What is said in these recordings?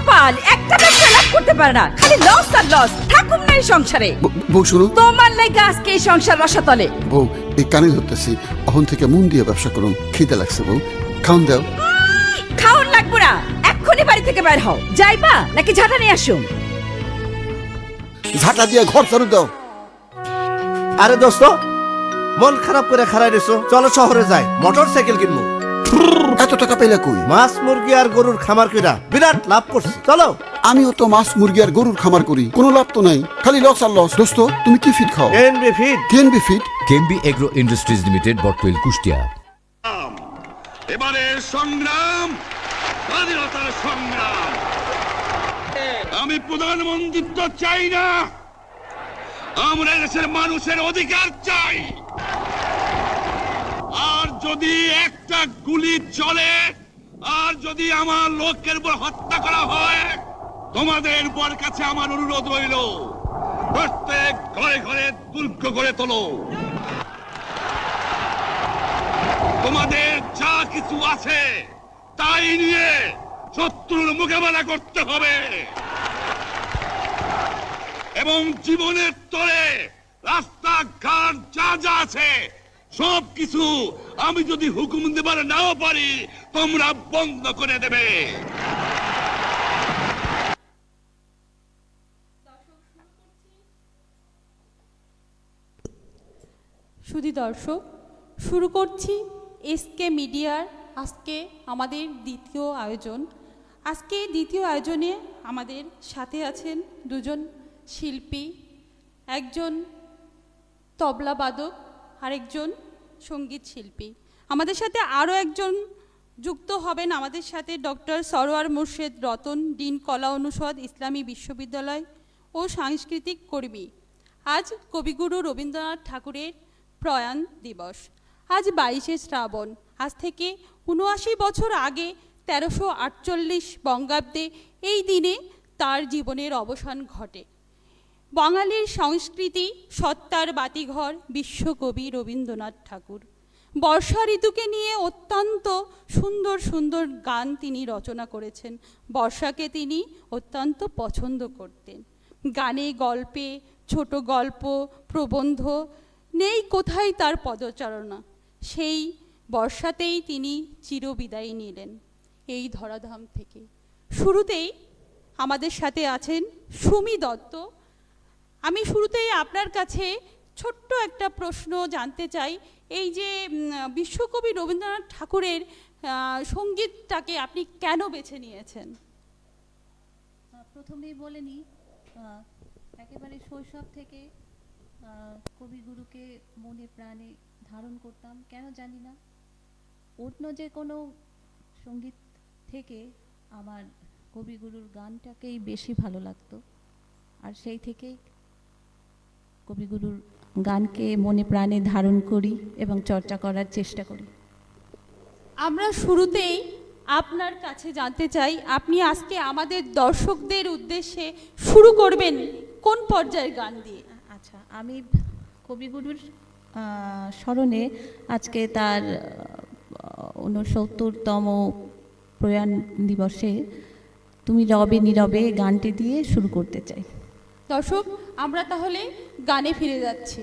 কপাল, একটা ব্যবসা লাভ করতে পারে না, খালি লস আর লস। থাকুম না এই সংসারে। বউ শুনো, তোমার লাগা আজকে এই সংসার রসাতলে। বউ এই কানে ধরতেছি, এখন থেকে মন দিয়ে ব্যবসা করুন। খিদে লাগছে বউ, খাওন দাও। খাওয়ার লাগবে না, এক্ষুনি বাড়ি থেকে বের হও। যাইবা নাকি ঝাঁটা নিয়ে আসুন? ঝাঁটা দিয়ে ঘর ঝাড়ু দাও। আরে দোস্ত, মন খারাপ করে খারাই রেছো, চলো শহরে যাই, মোটর সাইকেল কিনবো। এত টাকা পেলে কই? মাছ মুরগি আর গরুর খামার কইরা বিরাট লাভ করছি, চলো। আমিও তো মাছ মুরগি আর গরুর খামার করি, কোনো লাভ তো নাই, খালি লস আর লস। দোস্ত তুমি কি ফিট খাও? NB feed. KNB feed. KMB agro industries limited, Bottail, Kushtia. এবারের সংগ্রাম স্বাধীনতার সংগ্রাম। আমি প্রধানমন্ত্রিত্ব চাই না, আমরা দেশের মানুষের অধিকার চাই। আর যদি একটা গুলি চলে, আর যদি আমার লোকের উপর হত্যা করা হয়, তোমাদের বর কাছে আমার অনুরোধ রইল, প্রত্যেক ঘরে ঘরে দুর্গ গড়ে তোলো। তোমাদের যা কিছু আছে তাই নিয়ে শত্রুর মোকাবেলা করতে হবে, এবং জীবনের তরে রাস্তাঘাট যা যা আছে সব কিছু আমি যদি হুকুম দেবার নাও পারি, তোমরা বন্ধ করে দেবে। শুধু দর্শক, শুরু করছি এসকে মিডিয়ার আজকে আমাদের দ্বিতীয় আয়োজন। আজকে দ্বিতীয় আয়োজনে আমাদের সাথে আছেন দুজন শিল্পী, একজন তবলাবাদক, আরেকজন সঙ্গীত শিল্পী। আমাদের সাথে আরও একজন যুক্ত হবেন আমাদের সাথে, ডক্টর সরোয়ার মুর্শেদ রতন, ডিন কলা অনুষদ, ইসলামী বিশ্ববিদ্যালয় ও সাংস্কৃতিক কর্মী। আজ কবিগুরু রবীন্দ্রনাথ ঠাকুরের প্রয়াণ দিবস। আজ 22শে শ্রাবণ। আজ থেকে ৭৯ বছর আগে ১৩৪৮ বঙ্গাব্দে এই দিনে তার জীবনের অবসান ঘটে। বাঙালির সংস্কৃতি সত্তার বাতিঘর বিশ্বকবি রবীন্দ্রনাথ ঠাকুর। বর্ষা ঋতুকে নিয়ে অত্যন্ত সুন্দর সুন্দর গান তিনি রচনা করেছেন। বর্ষাকে তিনি অত্যন্ত পছন্দ করতেন। গানে, গল্পে, ছোট গল্প, প্রবন্ধ নেই কোথায় তার পদচারণা। সেই বর্ষাতেই তিনি চিরবিদায় নিলেন এই ধরাধাম থেকে। শুরুতেই আমাদের সাথে আছেন সুমি দত্ত। আমি শুরুতেই আপনার কাছে ছোট্ট একটা প্রশ্ন জানতে চাই। এই যে বিশ্বকবি রবীন্দ্রনাথ ঠাকুরের সঙ্গীতটাকে আপনি কেন বেছে নিয়েছেন? প্রথমেই বলে নিই, একেবারে শৈশব থেকে কবিগুরুকে মনে প্রাণে ধারণ করতাম, কেন জানি না। অন্য যে কোনো সঙ্গীত থেকে আমার কবিগুরুর গানটাকেই বেশি ভালো লাগতো, আর সেই থেকেই কবিগুরুর গানকে মনে প্রাণে ধারণ করি এবং চর্চা করার চেষ্টা করি। আমরা শুরুতেই আপনার কাছে জানতে চাই, আপনি আজকে আমাদের দর্শকদের উদ্দেশ্যে শুরু করবেন কোন পর্যায়ের গান দিয়ে? আচ্ছা, আমি কবিগুরুর স্মরণে আজকে তার ৬৯তম প্রয়াণ দিবসে তুমি রবে নীরবে গানটি দিয়ে শুরু করতে চাই। দর্শক, আমরা তাহলে গানে ফিরে যাচ্ছি।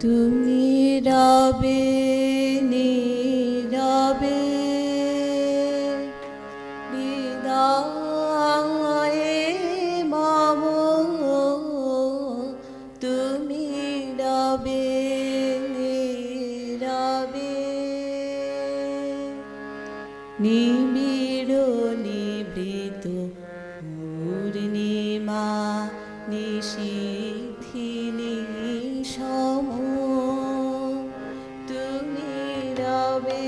তুমি রবে নীরবে হৃদয়ে মম, তুমি রবে নীরবে নিবিড় নিভৃত পূর্ণিমা নিশীথিনী সম, তুমি রবে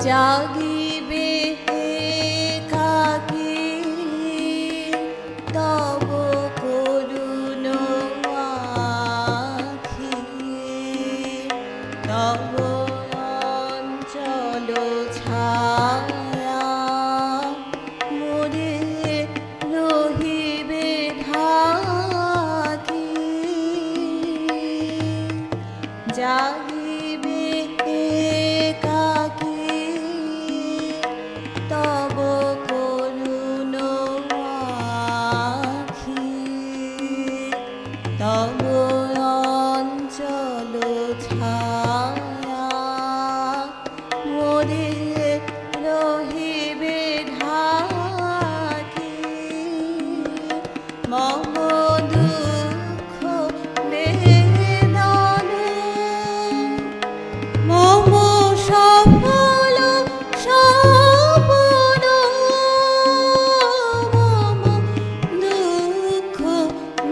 জাগিবে একাকী তব করুণ আখি, তব অঞ্চল ছায়া মোরে রহিবে ঢাকি, জাগিবে একাকী তব করুণ আখি, তব অঞ্চল ছায়া মোরে রহিবে ঢাকি, মম দুঃখ বেদনা মম সফল স্বপ্ন, মম দুঃখ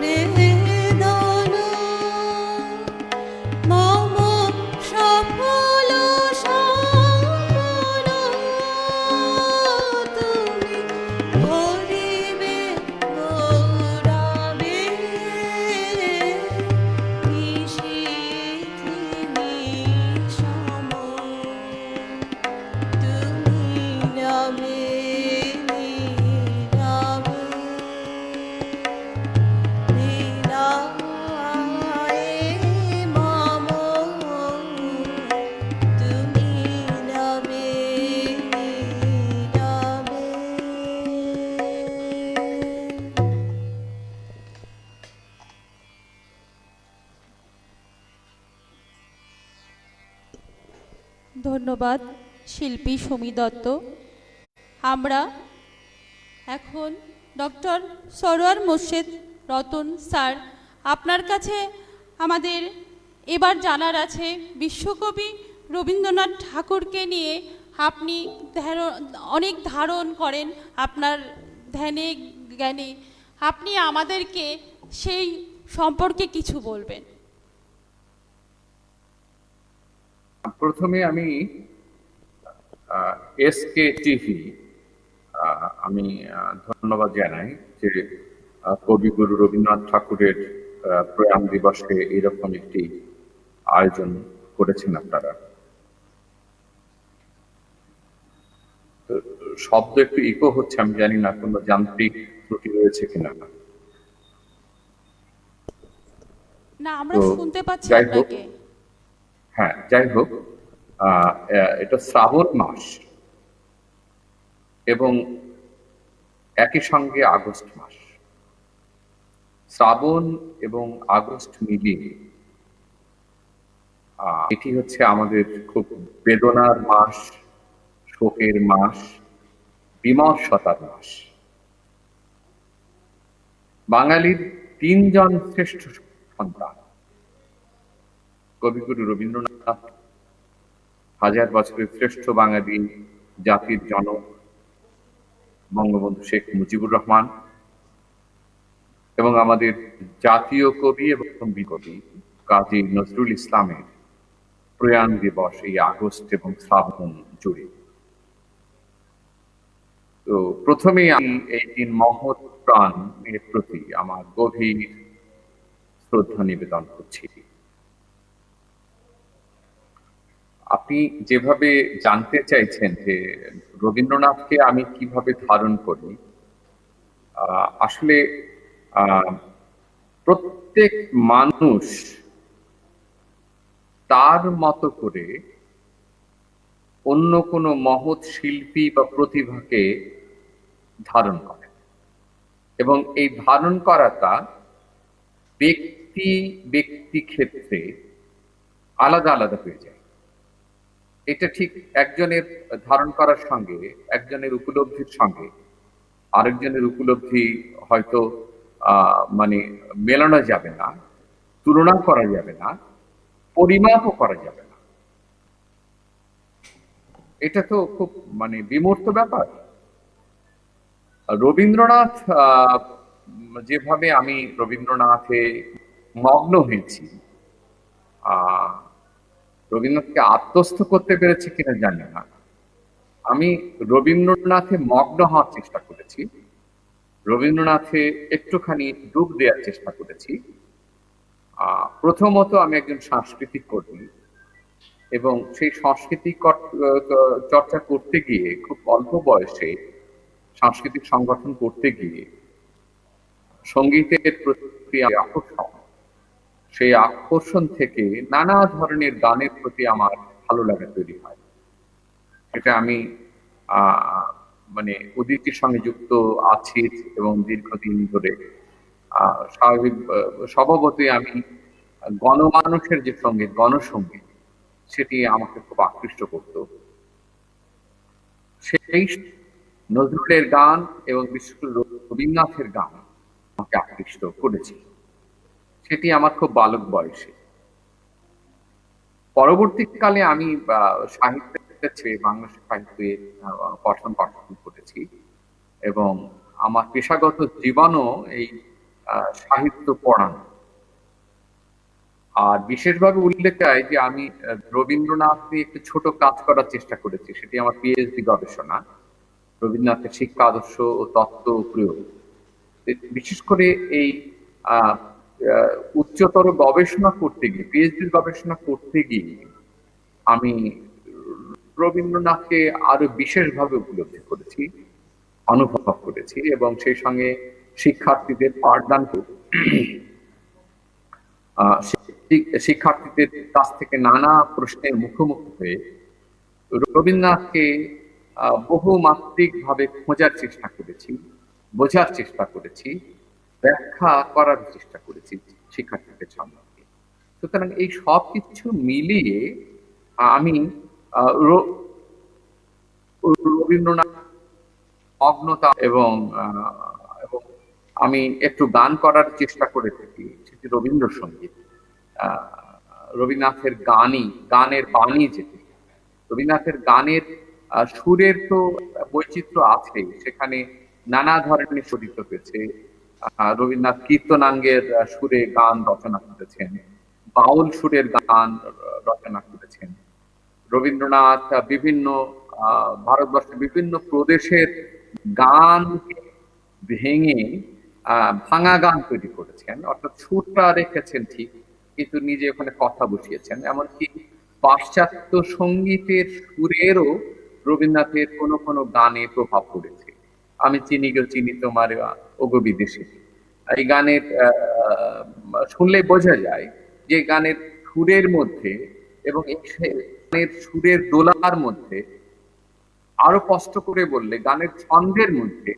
বেদনা মম সফল স্বপ্ন, তুমি ভরিবে গৌরবে নিশীথি নিশম, তুমি রবে নীরবে লীলায় মম, তুমি রবে নীরবে। ধন্যবাদ শিল্পী সমী দত্ত। আমরা এখন ডক্টর সরোয়ার মোর্শেদ রতন স্যার, আপনার কাছে আমাদের এবার জানার আছে বিশ্বকবি রবীন্দ্রনাথ ঠাকুরকে নিয়ে আপনি অনেক ধারণ করেন আপনার ধ্যানে জ্ঞানে, আপনি আমাদেরকে সেই সম্পর্কে কিছু বলবেন। প্রথমে আমি এসকে টিভি আমি ধন্যবাদ জানাই যে কবিগুরু রবীন্দ্রনাথ ঠাকুরের প্রয়াণ দিবসে এরকম একটি আয়োজন করেছেন আপনারা। তো শব্দ একটু ইকো হচ্ছে, আমি জানি না কোনো যান্ত্রিক ত্রুটি রয়েছে কিনা। না, আমরা তো শুনতে পাচ্ছি যাই হোক, আপনাকে। হ্যাঁ যাই হোক, এটা শ্রাবণ মাস এবং একই সঙ্গে আগস্ট মাস। শ্রাবণ এবং আগস্ট মিলিয়ে এটি হচ্ছে আমাদের খুব বেদনার মাস, শোকের মাস, বিমর্ষতার মাস। বাঙালির তিনজন শ্রেষ্ঠ সন্তান কবিগুরু রবীন্দ্রনাথ, হাজার বছরের শ্রেষ্ঠ বাঙালি জাতির জনক বঙ্গবন্ধু শেখ মুজিবুর রহমান, এবং আমাদের জাতীয় কবি এবং কবি কাজী নজরুল ইসলামের প্রয়াণ দিবস এই আগস্ট এবং শ্রাবণ জুড়ে। তো প্রথমেই আমি এই তিন মহৎ প্রাণের প্রতি আমার গভীর শ্রদ্ধা নিবেদন করছি। আপনি যেভাবে জানতে চাইছেন যে রবীন্দ্রনাথকে আমি কিভাবে ধারণ করি, আসলে প্রত্যেক মানুষ তার মতো করে অন্য কোনো মহৎ শিল্পী বা প্রতিভাকে ধারণ করে, এবং এই ধারণ করাটা ব্যক্তি ব্যক্তি ক্ষেত্রে আলাদা আলাদা হয়ে যায়। এটা ঠিক একজনের ধারণ করার সঙ্গে, একজনের উপলব্ধির সঙ্গে আরেকজনের উপলব্ধি হয়তো মানে মেলানো যাবে না, তুলনা করা যাবে না, পরিমাপও করা যাবে না। এটা তো খুব মানে বিমূর্ত ব্যাপার। রবীন্দ্রনাথ যেভাবে আমি রবীন্দ্রনাথে মগ্ন হয়েছি, রবীন্দ্রনাথকে আত্মস্থ করতে পেরেছি কিনা জানি না, আমি রবীন্দ্রনাথে মগ্ন হওয়ার চেষ্টা করেছি, রবীন্দ্রনাথে একটুখানি ডুব দেওয়ার চেষ্টা করেছি। প্রথমত আমি একজন সাংস্কৃতিক কর্মী, এবং সেই সাংস্কৃতিক চর্চা করতে গিয়ে খুব অল্প বয়সে সাংস্কৃতিক সংগঠন করতে গিয়ে সঙ্গীতের প্রতি আকর্ষণ, সেই আকর্ষণ থেকে নানা ধরনের গানের প্রতি আমার ভালো লাগা তৈরি হয়। এটা আমি মানে উদিতির সঙ্গে যুক্ত আছি এবং দীর্ঘদিন ধরে স্বাভাবিক স্বভাবতই আমি গণমানুষের যে সঙ্গীত, গণসঙ্গীত, সেটি আমাকে খুব আকৃষ্ট করত। সেই নজরুলের গান এবং বিশেষ করে রবীন্দ্রনাথের গান আমাকে আকৃষ্ট করেছিল, সেটি আমার খুব বালক বয়সে। পরবর্তীকালে আমি সাহিত্যের চেয়ে বাংলা সাহিত্যে পঠন করেছি, এবং আমার পেশাগত জীবনও এই সাহিত্য পড়ানো। আর বিশেষভাবে উল্লেখ চাই যে আমি রবীন্দ্রনাথ নিয়ে একটু ছোট কাজ করার চেষ্টা করেছি, সেটি আমার পিএইচডি গবেষণা, রবীন্দ্রনাথের শিক্ষা আদর্শ ও তত্ত্ব প্রয়োগ। বিশেষ করে এই উচ্চতর গবেষণা করতে গিয়ে, পিএইচডি গবেষণা করতে গিয়ে আমি রবীন্দ্রনাথকে আরো বিশেষভাবে উপলব্ধি করেছি, অনুভব করেছি, এবং সেই সঙ্গে শিক্ষার্থীদের পাঠদান শিক্ষার্থীদের কাছ থেকে নানা প্রশ্নের মুখোমুখি হয়ে রবীন্দ্রনাথকে বহুমাত্রিক ভাবে খোঁজার চেষ্টা করেছি, বোঝার চেষ্টা করেছি, ব্যাখ্যা করার চেষ্টা করেছি শিক্ষার্থীদের সম্পর্কে। সুতরাং এই সব কিছু মিলিয়ে আমি রবীন্দ্রনাথ অগ্নতা এবং আমি একটু গান করার চেষ্টা করে থাকি, সেটি রবীন্দ্রসঙ্গীত। রবীন্দ্রনাথের গানের বাণী যেটি, রবীন্দ্রনাথের গানের সুরের তো বৈচিত্র্য আছে, সেখানে নানা ধরনের শোধিত হয়েছে। রবীন্দ্রনাথ কীর্তনাঙ্গের সুরে গান রচনা করেছেন, বাউল সুরের গান রচনা করেছেন। রবীন্দ্রনাথ বিভিন্ন ভারতবর্ষের বিভিন্ন প্রদেশের গান ভেঙে ভাঙা গান তৈরি করেছেন, অর্থাৎ সুরটা রেখেছেন ঠিক, কিন্তু নিজে ওখানে কথা বসিয়েছেন। এমনকি পাশ্চাত্য সঙ্গীতের সুরেরও রবীন্দ্রনাথের কোনো কোনো গানে প্রভাব পড়েছে। আমি চিনি গো চিনি তোমার ওগো বিদেশে, এই গানের শুনলে বোঝা যায় যে গানের সুরের মধ্যে এবং গানের সুরের দোলার মধ্যে, আরো কষ্ট করে বললে গানের ছন্দের মধ্যে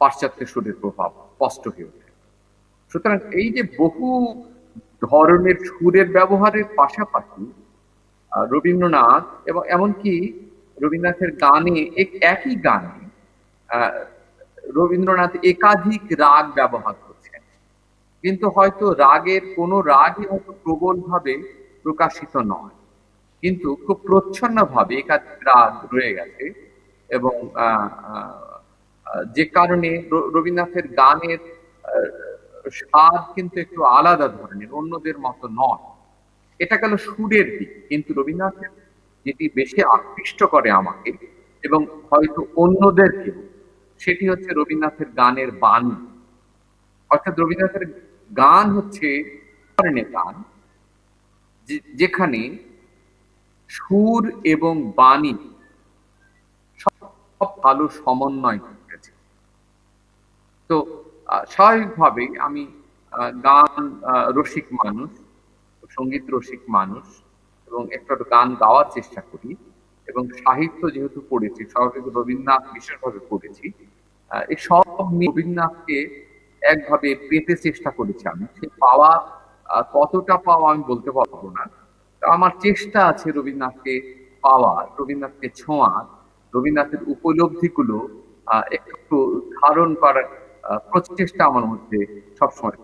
পাশ্চাত্য সুরের প্রভাব স্পষ্ট হয়ে ওঠে। সুতরাং এই যে বহু ধরনের সুরের ব্যবহারের পাশাপাশি রবীন্দ্রনাথ, এবং এমনকি রবীন্দ্রনাথের গানে একই গানে রবীন্দ্রনাথ একাধিক রাগ ব্যবহার করছেন, কিন্তু হয়তো রাগের কোনো রাগই হয়তো প্রবল ভাবে প্রকাশিত নয়, কিন্তু খুব প্রচ্ছন্ন ভাবে একাধিক রাগ রয়ে গেছে। এবং যে কারণে রবীন্দ্রনাথের গানের স্বাদ কিন্তু একটু আলাদা ধরনের, অন্যদের মতো নয়। এটা গেল সুরের দিক। কিন্তু রবীন্দ্রনাথের যেটি বেশি আকৃষ্ট করে আমাকে এবং হয়তো অন্যদেরকেও, সেটি হচ্ছে রবীন্দ্রনাথের গানের বাণী। অর্থাৎ রবীন্দ্রনাথের গান হচ্ছে ধরনের গান যেখানে সুর এবং বাণী সব ভালো সমন্বয় ঘটেছে। তো স্বাভাবিকভাবেই আমি গান রসিক মানুষ, সঙ্গীত রসিক মানুষ, এবং একটা গান গাওয়ার চেষ্টা করি, এবং সাহিত্য যেহেতু পড়েছি, স্বাভাবিক রবীন্দ্রনাথ বিশেষভাবে পড়েছি, এই সব রবীন্দ্রনাথকে একভাবে পেতে চেষ্টা করেছি আমি। সে পাওয়া কতটা পাওয়া আমি বলতে পারবো না, আমার চেষ্টা আছে রবীন্দ্রনাথকে পাওয়ার, রবীন্দ্রনাথকে ছোঁয়ার, রবীন্দ্রনাথের উপলব্ধিগুলো একটু ধারণ করার প্রচেষ্টা আমার মধ্যে সবসময়।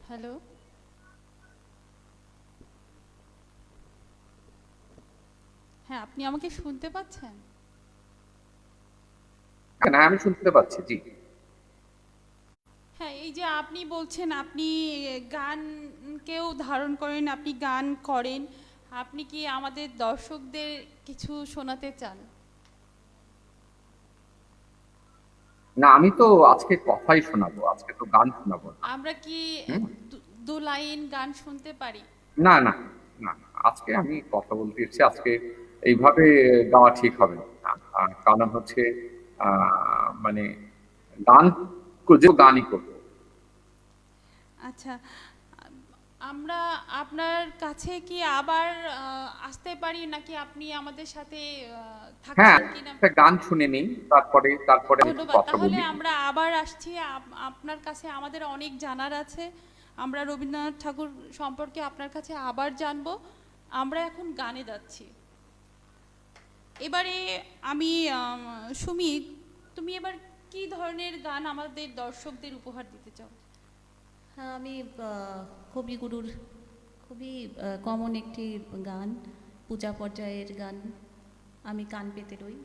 হ্যালো, হ্যাঁ, আপনি আমাকে শুনতে পাচ্ছেন? না, আমি শুনতে পাচ্ছি, জি। হ্যাঁ, এই যে আপনি বলছেন আপনি গানকেও ধারণ করেন, আপনি গান করেন, আপনি কি আমাদের দর্শকদের কিছু শোনাতে চান? না, আমি তো আজকে কথাই শোনাবো, আজকে তো গান শোনাবো না। আমরা কি দু লাইন গান শুনতে পারি? না না না, আজকে আমি কথা বলতে এসেছি, আজকে এইভাবে গাওয়া ঠিক হবে না। কারণ হচ্ছে মানে গান যে গানই করবো। আচ্ছা, আমরা আপনার কাছে কি আবার আসতে পারি, নাকি আপনি আমাদের সাথে হ্যাঁ, থাকছেন কিনা? একটা গান শুনে নিই, তারপরে আমি একটু ধন্যবাদ। কথা তাহলে বলি। আমরা আবার আসছি। আপনার কাছে আমাদের অনেক জানার আছে। আমরা রবীন্দ্রনাথ ঠাকুর সম্পর্কে আপনার কাছে আবার জানবো। আমরা এখন গানে যাচ্ছি। এবারে আমি সুমিত, তুমি এবার কি ধরনের গান আমাদের দর্শকদের উপহার দিতে চাও? হ্যাঁ, আমি কবিগুরুর খুবই কমন একটি গান, পূজা পর্যায়ের গান, আমি কান পেতে রই।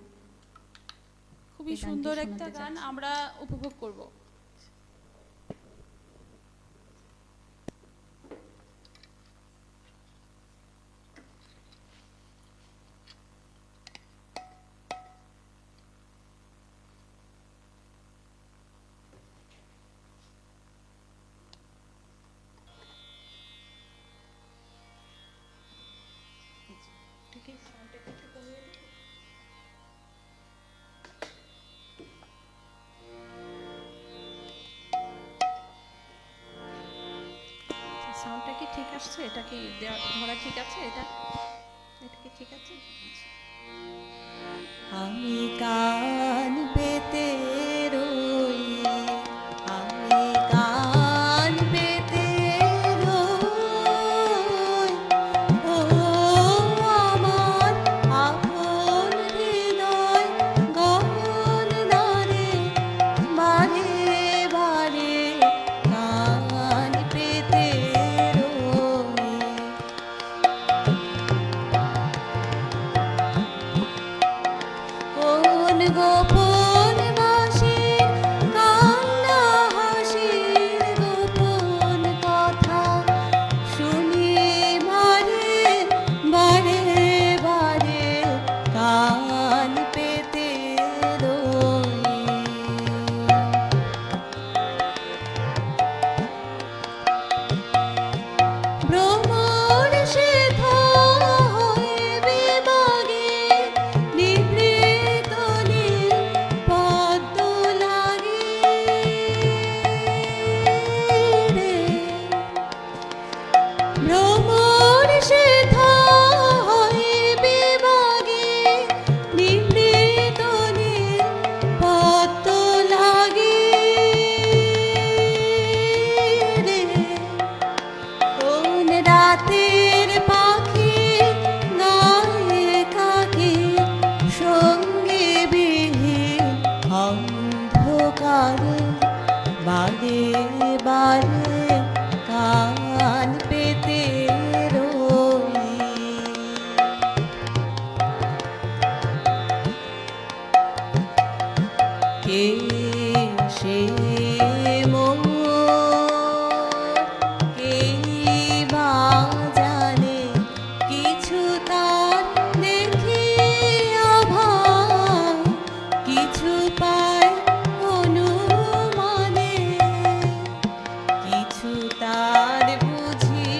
খুবই এই গানটি সুন্দর শোনাতে একটা গান, চাচ্ছি। আমরা উপভোগ করব। সাউন্ডটা কি ঠিক আসছে? এটা কি ধরা ঠিক আছে? এটা কি ঠিক আছে? আমি কান পেতে রই, আমি কান পেতে রই, ও আমার আপন হৃদয় গগন দ্বারে বারে বারে কান পেতে রই। কোন গোপন বাঁশির কান্না হাসির গোপন কথা শুনি বারে বারে বারে কান পেতে রই। ভ্রমর সেথা হয়ে বিভাগে নিভৃত নীল পদ্ম লাগে রে। ভ্রমর সেথা হয়ে বিভাগে নিভৃত নীল পদ্ম লাগে রে। কোন রাতের পাখি গায়ে কাকে সঙ্গে বিহীন অন্ধকারে বারে বারে কান পেতে রই। কে সে মোর, কেই বা জানে কিছু তার দেখিয়া ভাই, কিছু পায় অনুমানে, কিছু তার বুঝি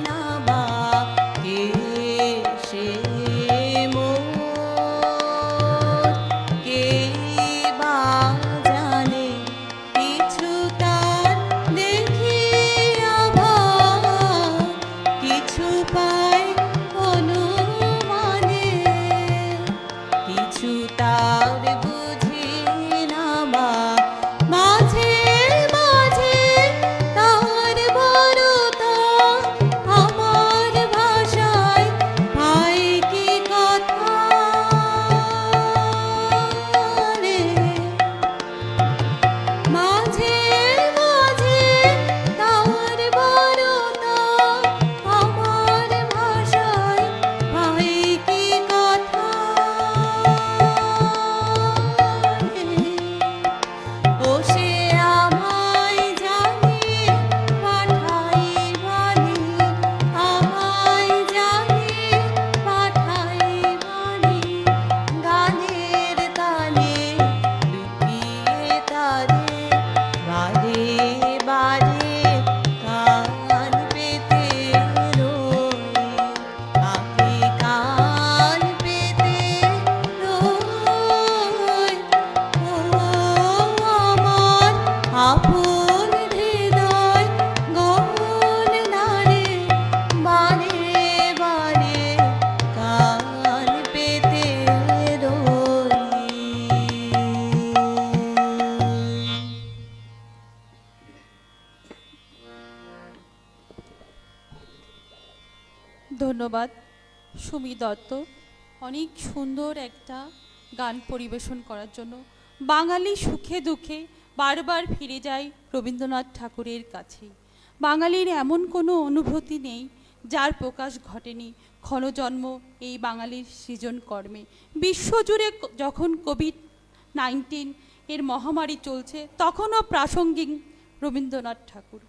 না বা কে সে মোর, কেই বা জানে কিছু তার দেখিয়া ভাই, কিছু পায় অনুমানে, কিছু তার বুঝি না বা মাঝে মাঝে তার বড়তা আমার ভাষায় ভাই কি কথা রে। মাঝে মাঝে তার বড়তা আমার ভাষায় ভাই কি কথা ধন্যবাদ সুমি দত্ত, অনেক সুন্দর একটা গান পরিবেশন করার জন্য। বাঙালি সুখে দুঃখে বারবার ফিরে যায় রবীন্দ্রনাথ ঠাকুরের কাছেই। বাঙালির এমন কোনো অনুভূতি নেই যার প্রকাশ ঘটেনি ক্ষণজন্ম এই বাঙালির সৃজন কর্মে। বিশ্বজুড়ে যখন কোভিড-19 এর মহামারী চলছে তখনও প্রাসঙ্গিক রবীন্দ্রনাথ ঠাকুর।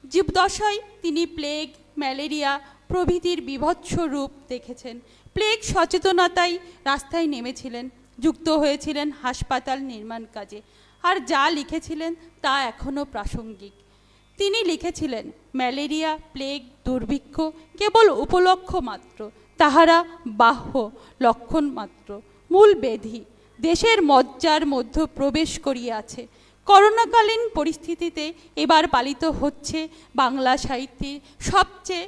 জীবদশায় তিনি প্লেগ, ম্যালেরিয়া প্রভৃতির বীভৎস রূপ দেখেছেন। প্লেগ সচেতনতায় রাস্তায় নেমেছিলেন, যুক্ত হয়েছিলেন হাসপাতাল নির্মাণ কাজে, আর যা লিখেছিলেন তা এখনও প্রাসঙ্গিক। তিনি লিখেছিলেন, ম্যালেরিয়া, প্লেগ, দুর্ভিক্ষ কেবল উপলক্ষ মাত্র, তাহারা বাহ্য লক্ষণ মাত্র, মূল ব্যাধি দেশের মজ্জার মধ্যে প্রবেশ করিয়াছে। করোনাকালীন পরিস্থিতিতে এবার পালিত হচ্ছে বাংলা সাহিত্যের সবচেয়ে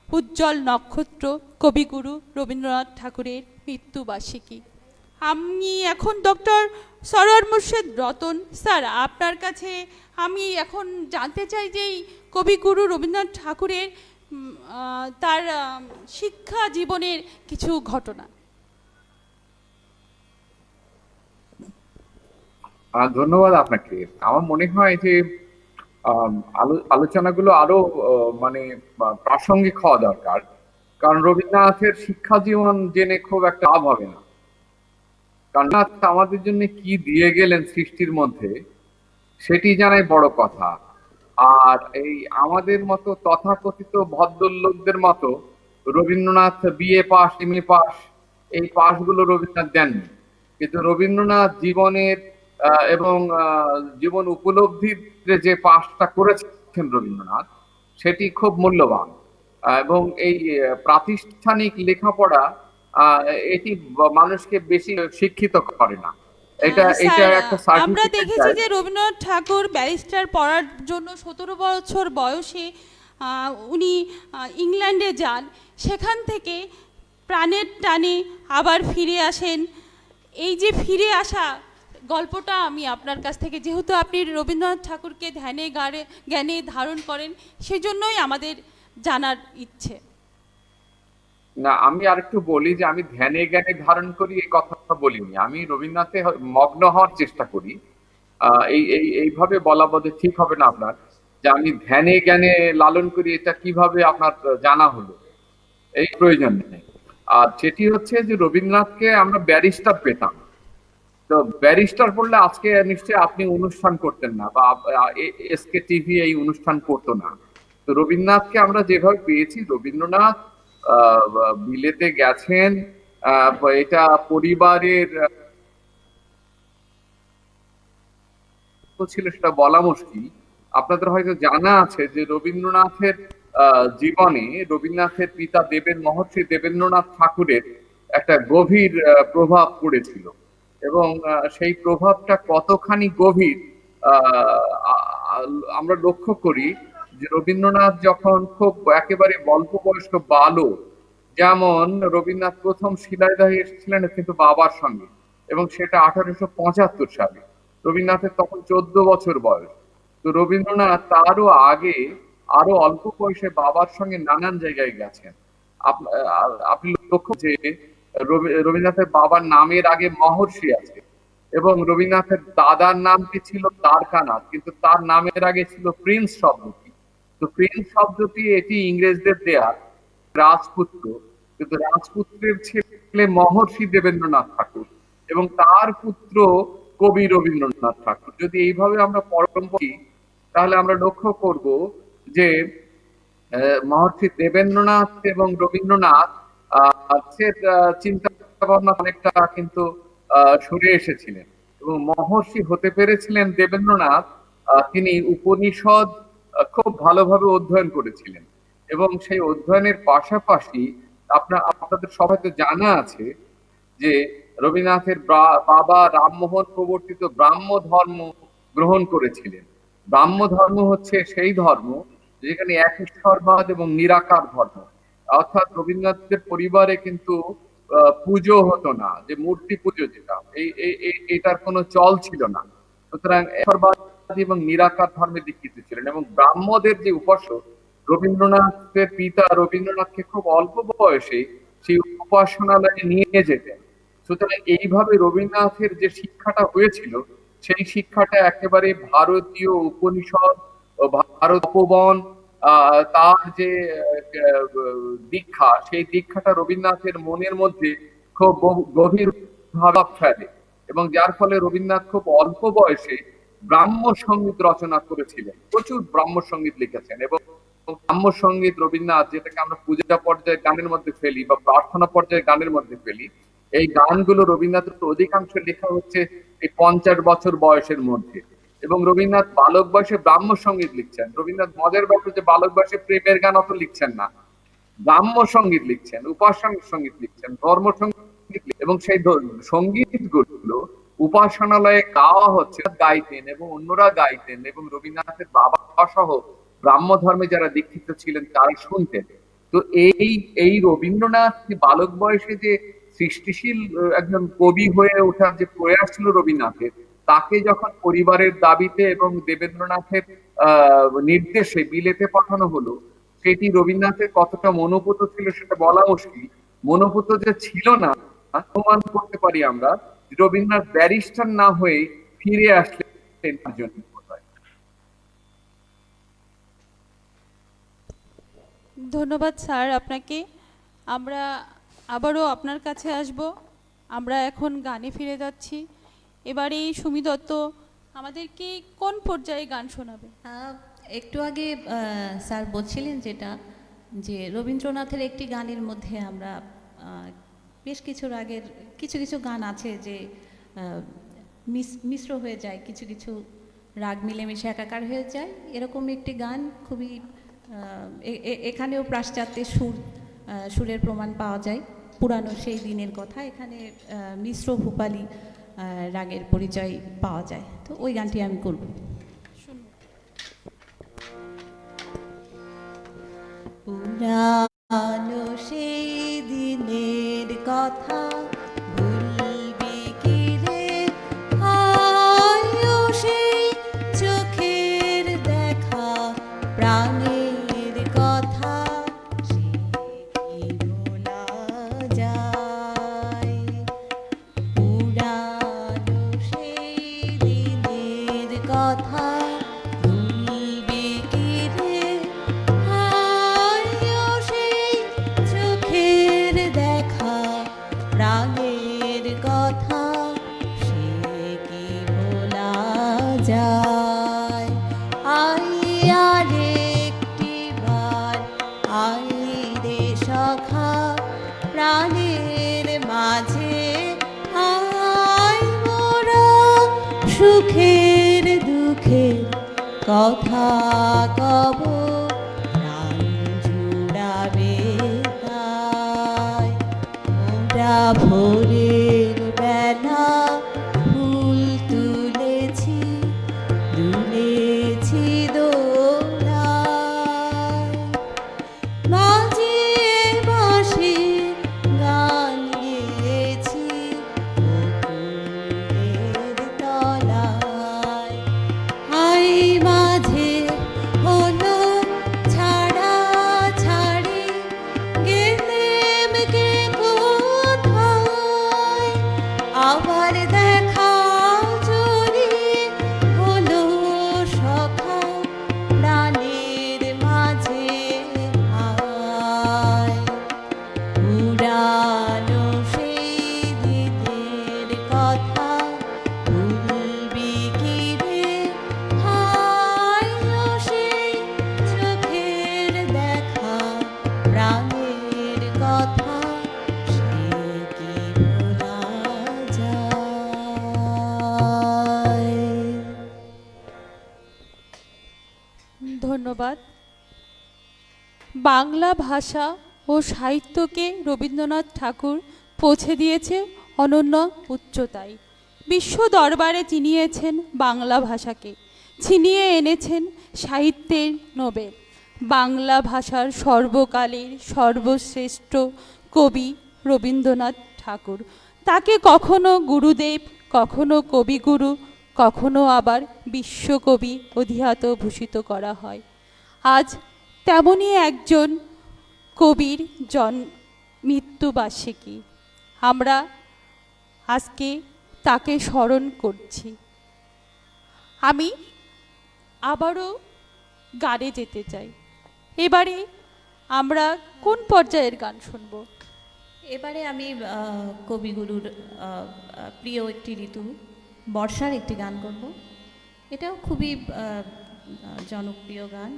উজ্জ্বল নক্ষত্র কবিগুরু রবীন্দ্রনাথ ঠাকুরের মৃত্যুবার্ষিকী। আমি এখন ডক্টর সরোয়ার মুর্শেদ রতন স্যার, আপনার কাছে আমি এখন জানতে চাই যে এই কবিগুরু রবীন্দ্রনাথ ঠাকুরের তার শিক্ষা জীবনের কিছু ঘটনা। ধন্যবাদ আপনাকে। আমার মনে হয় যে আলোচনাগুলো আরো মানে প্রাসঙ্গিক হওয়া দরকার, কারণ রবীন্দ্রনাথের শিক্ষা জীবন জেনে খুব একটা লাভ হবে না। কারণ আমাদের জন্য কি দিয়ে গেলেন সৃষ্টির মধ্যে সেটি জানাই বড় কথা। আর এই আমাদের মতো তথাকথিত ভদ্রলোকদের মতো Rabindranath BA pass, MA pass, এই পাসগুলো রবীন্দ্রনাথ দেননি, কিন্তু রবীন্দ্রনাথ জীবনের এবং জীবন উপলব্ধির যে পাসটা করেছেন রবীন্দ্রনাথ, সেটি খুব মূল্যবান। এবং এই প্রাতিষ্ঠানিক লেখাপড়া এটি মানুষকে বেশি শিক্ষিত করে না। এটা একটা আমরা দেখেছি যে রবীন্দ্রনাথ ঠাকুর ব্যারিস্টার পড়ার জন্য 17 বছর বয়সে উনি ইংল্যান্ডে যান, সেখান থেকে প্রাণের টানে আবার ফিরে আসেন। এই যে ফিরে আসা গল্পটা আমি আপনার কাছ থেকে, যেহেতু আপনি রবীন্দ্রনাথ ঠাকুরকে জ্ঞানে ধারণ করেন, সেজন্যই আমাদের জানার ইচ্ছে। না, আমি আরেকটু বলি যে আমি ধ্যানে জ্ঞানে ধারণ করি এই কথা বলিনি, আমি রবীন্দ্রনাথে মগ্ন হওয়ার চেষ্টা করি। এইভাবে বলা বোধ ঠিক হবে না আপনার, যে আমি ধ্যানে জ্ঞানে লালন করি, এটা কিভাবে আপনার জানা হলো, এই প্রয়োজন নেই। আর সেটি হচ্ছে যে রবীন্দ্রনাথকে আমরা ব্যারিস্টার পেতাম, তো ব্যারিস্টার পড়লে আজকে নিশ্চয়ই আপনি অনুষ্ঠান করতেন না, বা এসকে টিভি এই অনুষ্ঠান করতো না। তো রবীন্দ্রনাথকে আমরা যেভাবে পেয়েছি, রবীন্দ্রনাথ বিলেতে গেছেন, এটা পরিবারের ছিল সেটা বলা মুশকিল। আপনাদের হয়তো জানা আছে যে রবীন্দ্রনাথের জীবনে রবীন্দ্রনাথের পিতা মহর্ষি দেবেন্দ্রনাথ ঠাকুরের একটা গভীর প্রভাব পড়েছিল, এবং সেই প্রভাবটা কতখানি গভীর আমরা লক্ষ্য করি যে রবীন্দ্রনাথ যখন খুব একেবারে অল্প বয়স্ক বালক, যেমন রবীন্দ্রনাথ প্রথম শিলাইদহে এসেছিলেন কিন্তু বাবার সঙ্গে, এবং সেটা 1875 সালে। রবীন্দ্রনাথের তখন 14 বছর বয়স। তো রবীন্দ্রনাথ তারও আগে আরো অল্প বয়সে বাবার সঙ্গে নানান জায়গায় গেছেন। আপনি লক্ষ্য যে রবীন্দ্রনাথের বাবার নামের আগে মহর্ষি আছে, এবং রবীন্দ্রনাথের দাদার নামটি ছিল দ্বারকানাথ, কিন্তু তার নামের আগে ছিল প্রিন্স শব্দটি। তো প্রিন্স শব্দটি এটি ইংরেজদের দেয়া, রাজপুত্র, কিন্তু রাজপুত্রের ছেলে মহর্ষি দেবেন্দ্রনাথ ঠাকুর, এবং তার পুত্র কবি রবীন্দ্রনাথ ঠাকুর। যদি এইভাবে আমরা পরম্পরা, তাহলে আমরা লক্ষ্য করব যে মহর্ষি দেবেন্দ্রনাথ এবং রবীন্দ্রনাথ চিন্তা ভাবনা অনেকটা কিন্তু সরে এসেছিলেন, এবং মহর্ষি হতে পেরেছিলেন দেবেন্দ্রনাথ। তিনি উপনিষদ খুব ভালোভাবে অধ্যয়ন করেছিলেন, এবং সেই অধ্যয়নের পাশাপাশি আপনাদের সবাই তো জানা আছে যে রবীন্দ্রনাথের বাবা রামমোহন প্রবর্তিত ব্রাহ্ম ধর্ম গ্রহণ করেছিলেন। ব্রাহ্ম ধর্ম হচ্ছে সেই ধর্ম যেখানে এক ঈশ্বরবাদ এবং নিরাকার ধর্ম, অর্থাৎ রবীন্দ্রনাথের পরিবারে কিন্তু পুজো হতো না, যে মূর্তি পুজো, যেটা এটার কোনো চল ছিল না। সুতরাং ঈশ্বরবাদ এবং নিরাকার ধর্মে দীক্ষিত ছিলেন, এবং ব্রাহ্মদের যে উপাসক রবীন্দ্রনাথের পিতা রবীন্দ্রনাথকে খুব অল্প বয়সে সেই উপাসনালয়ে নিয়ে যেতেন। সুতরাং এইভাবে রবীন্দ্রনাথের যে শিক্ষাটা হয়েছিল সেই শিক্ষাটা একেবারে ভারতীয় উপনিষদ ও ভারত তপোবন তার যে দীক্ষা, সেই দীক্ষাটা রবীন্দ্রনাথের মনের মধ্যে খুব গভীর প্রভাব ফেলে এবং যার ফলে রবীন্দ্রনাথ খুব অল্প বয়সে ব্রাহ্ম সঙ্গীত রচনা করেছিলেন, প্রচুর ব্রাহ্ম সঙ্গীত লিখেছেন। এবং ব্রাহ্ম সঙ্গীত রবীন্দ্রনাথ, যেটাকে আমরা পূজা পর্যায়ে গানের মধ্যে ফেলি বা প্রার্থনা পর্যায়ে গানের মধ্যে ফেলি, এই গানগুলো রবীন্দ্রনাথের অধিকাংশ লেখা হচ্ছে এই 50 বছর বয়সের মধ্যে। এবং রবীন্দ্রনাথ বালক বয়সে ব্রাহ্ম সঙ্গীত লিখছেন। রবীন্দ্রনাথ মজার ব্যাপার যে বালক বয়সে প্রেমের গান অত লিখছেন না, ব্রাহ্ম সঙ্গীত লিখছেন, উপাসনা সঙ্গীত লিখছেন, ধর্ম সঙ্গীত, এবং সেই সঙ্গীতগুলো উপাসনালয়ে গাওয়া হচ্ছে, গাইতেন এবং অন্যরা গাইতেন এবং রবীন্দ্রনাথের বাবা সহ ব্রাহ্ম ধর্মে যারা দীক্ষিত ছিলেন তারা শুনতেন। তো এই রবীন্দ্রনাথ বালক বয়সে যে সৃষ্টিশীল একজন কবি হয়ে ওঠার যে প্রয়াস ছিল রবীন্দ্রনাথের, তাকে যখন পরিবারের দাবিতে এবং দেবেন্দ্রনাথের নির্দেশে বিলেতে পাঠানো হলো, সেটি রবীন্দ্রনাথের কতটা মনোপুত ছিল সেটা বলা মুশকিল। মনোপুত যে ছিল না অনুমান করতে পারি আমরা, রবীন্দ্রনাথ ব্যারিস্টার না হয়ে ফিরে আসলেন তার জন্য। ধন্যবাদ স্যার আপনাকে। আমরা আবারও আপনার কাছে আসব। আমরা এখন গানে ফিরে যাচ্ছি। এবারে সুমি দত্ত আমাদেরকে কোন পর্যায়ে গান শোনাবে? একটু আগে স্যার বলছিলেন যেটা, যে রবীন্দ্রনাথের একটি গানের মধ্যে আমরা বেশ কিছুর আগের কিছু কিছু গান আছে যে মিশ্র হয়ে যায়, কিছু কিছু রাগ মিলেমিশে একাকার হয়ে যায়, এরকম একটি গান খুবই এখানেও পাশ্চাত্যের সুরের প্রমাণ পাওয়া যায়। পুরানো সেই দিনের কথা, এখানে মিশ্র ভূপালী রাগের পরিচয় পাওয়া যায়। তো ওই গানটি আমি করব। পুরানো সেই দিনের কথা ভুলবি কি রে, আয়ো সেই চোখের দেখা প্রাণের কথা, সে কি ভোলা যায়। পুরানো সেই দিনের কথা ভুলবি কি রে, আয়ো সেই চোখের দেখা প্রাণের কথা, সে কি ভোলা যায়। আই আরেকটি বার আই রে সখা প্রাণের মাঝে, আই মোরা সুখের দুঃখের কথা কব, প্রাণ জুড়াবে তাই। মোরা ভোরের বেলা ফুল তুলেছি, দুলেছি দোলায়, বাজিয়ে বাঁশি গান গেয়েছি বকুলের তলায়। হাই মাঝে হলো ছাড়া ছাড়ি, গেলেম কে কোথায়, আবার দেখা চুরি হলো সখা প্রাণের মাঝে হায়। পুরানো সেই দিনের কথা ভুলবি কি রে, হায় সেই চোখের দেখা প্রাণের কথা, সে কি ভোলা যায়। ধন্যবাদ। বাংলা ভাষা ও সাহিত্যকে রবীন্দ্রনাথ ঠাকুর পৌঁছে দিয়েছে অনন্য উচ্চতায়। বিশ্ব দরবারে চিনিয়েছেন বাংলা ভাষাকে, ছিনিয়ে এনেছেন সাহিত্যের নোবেল। বাংলা ভাষার সর্বকালের সর্বশ্রেষ্ঠ কবি রবীন্দ্রনাথ ঠাকুর। তাকে কখনো গুরুদেব, কখনো কবিগুরু, কখনো আবার বিশ্বকবি অধিহাত ভূষিত করা হয়। আজ তেমনই একজন কবির মৃত্যুবার্ষিকী। আমরা আজকে তাকে স্মরণ করছি। আমি আবারও গানে যেতে চাই। এবারে আমরা কোন পর্যায়ের গান শুনব? এবারে আমি কবিগুরুর প্রিয় একটি ঋতু বর্ষার একটি গান করব। এটাও খুবই জনপ্রিয় গান,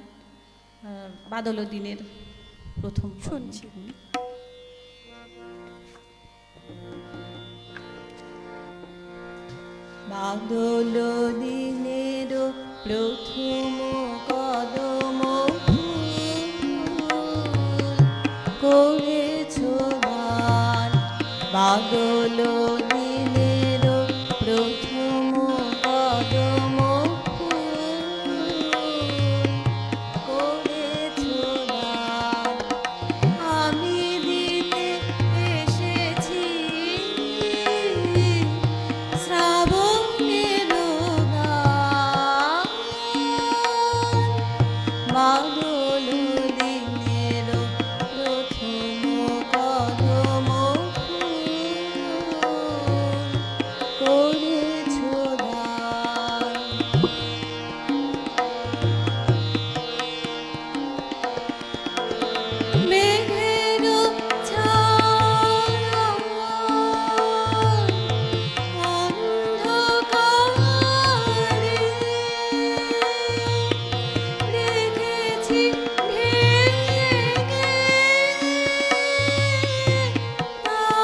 বাদল দিনের প্রথম শুনছি। বাদল দিনের প্রথম কদম করেছ গান, বাদল দিনের প্রথম কদম করেছ গান, আমি দিতে এসেছি শ্রাবণের গান, বাদল দিনের প্রথম কদম করেছ গান। মেঘের ছায়া অন্ধকারে রেখেছি ঢেকে তারে,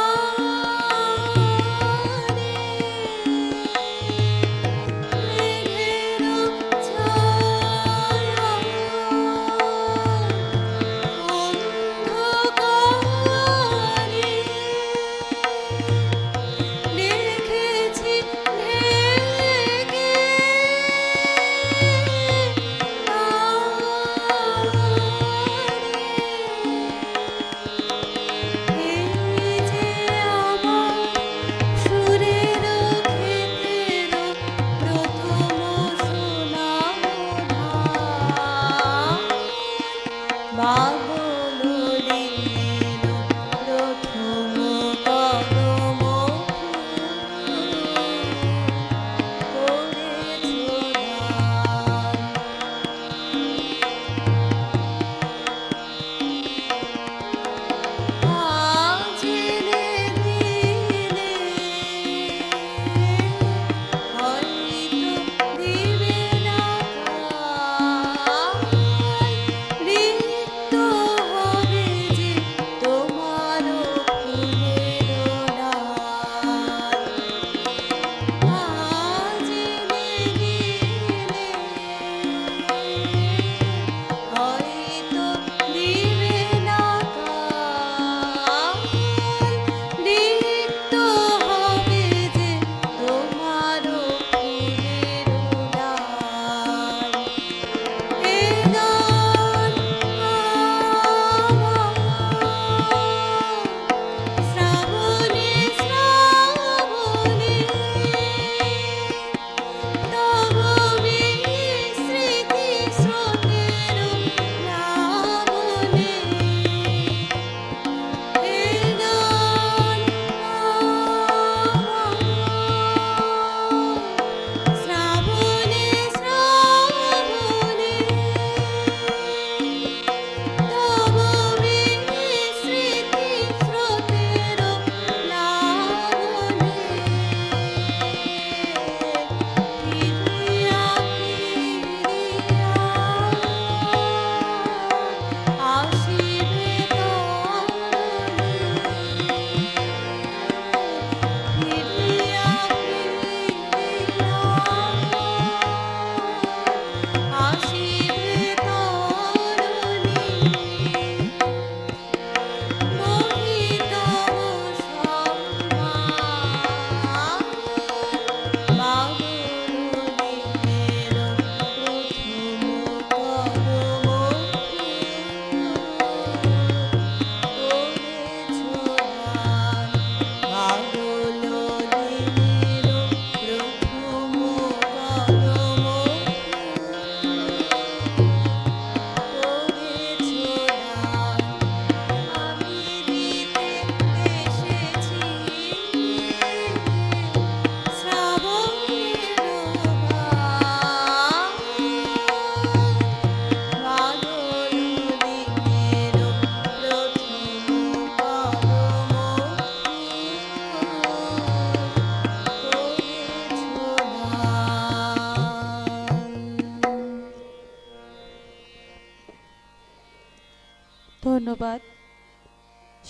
ধন্যবাদ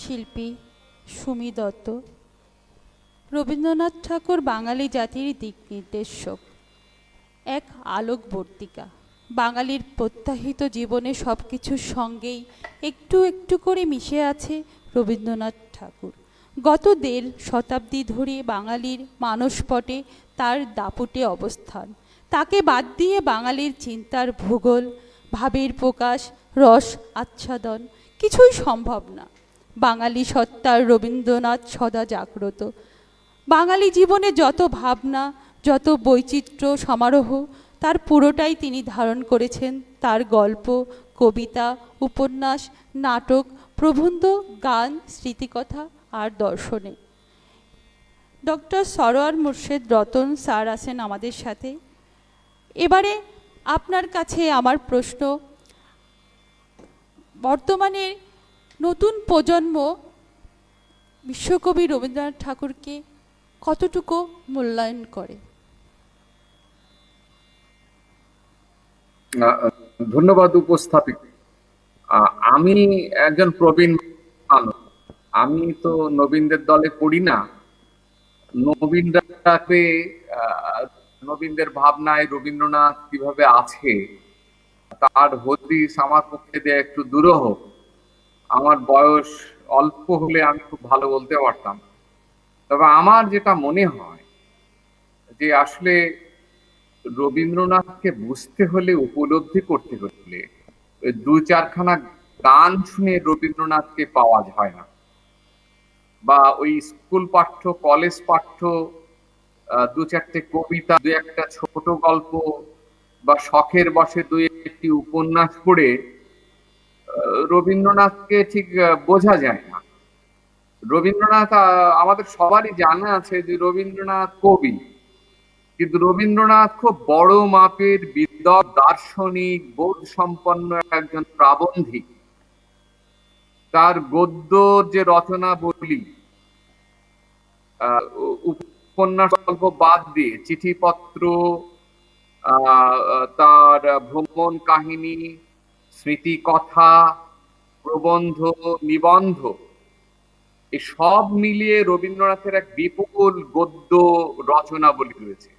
শিল্পী সুমি দত্ত। রবীন্দ্রনাথ ঠাকুর বাঙালি জাতির দিক নির্দেশক, এক আলোকবর্তিকা। বাঙালির প্রত্যাহিত জীবনে সব কিছুর সঙ্গেই একটু একটু করে মিশে আছে রবীন্দ্রনাথ ঠাকুর। গত ১.৫ শতাব্দী ধরে বাঙালির মানসপটে তার দাপুটে অবস্থান। তাকে বাদ দিয়ে বাঙালির চিন্তার ভূগোল, ভাবের প্রকাশ, রস আচ্ছাদন কিছুই সম্ভব না। বাঙালি সত্তার রবীন্দ্রনাথ সদা জাগ্রত। বাঙালি জীবনে যত ভাবনা, যত বৈচিত্র্য সমারোহ, তার পুরোটাই তিনি ধারণ করেছেন তার গল্প, কবিতা, উপন্যাস, নাটক, প্রবন্ধ, গান, স্মৃতিকথা আর দর্শনে। ডক্টর সরোয়ার মুর্শেদ রতন স্যার আছেন আমাদের সাথে। এবারে আপনার কাছে আমার প্রশ্ন, বর্তমানে নতুন প্রজন্ম বিশ্বকবি রবীন্দ্রনাথ ঠাকুরকে কতটুকু মূল্যায়ন করে? ধন্যবাদ উপস্থাপিক। আমি একজন প্রবীণ মানুষ, আমি তো নবীনদের দলে পড়ি না। নবীনদের ভাবনায় রবীন্দ্রনাথ কিভাবে আছে তার হদিস আমার পক্ষে দিয়ে একটু দুরূহ। আমার বয়স অল্প হলে আমি খুব ভালো বলতে পারতাম। তবে আমার যেটা মনে হয় যে আসলে রবীন্দ্রনাথকে বুঝতে হলে, উপলব্ধি করতে হলে ২-৪খানা গান শুনে রবীন্দ্রনাথকে পাওয়া যায় না, বা ওই স্কুল পাঠ্য, কলেজ পাঠ্য ২-৪টে কবিতা, ২-একটা ছোট গল্প বা শখের বশে ২-১টি উপন্যাস পড়ে রবীন্দ্রনাথকে ঠিক বোঝা যায় না। রবীন্দ্রনাথ, আমাদের সবারই জানা আছে যে রবীন্দ্রনাথ কবি, কিন্তু রবীন্দ্রনাথ খুব বড় মাপের বিদ্বৎ, দার্শনিক, বোধ সম্পন্ন একজন প্রাবন্ধিক। তার গদ্য যে রচনা বলি, উপন্যাস গল্প বাদ দিয়ে চিঠিপত্র, তার ভ্রমণ কাহিনী, স্মৃতি কথা, প্রবন্ধ, নিবন্ধ, এই সব মিলিয়ে রবীন্দ্রনাথের এক বিপুল গদ্য রচনাবলী রয়েছে।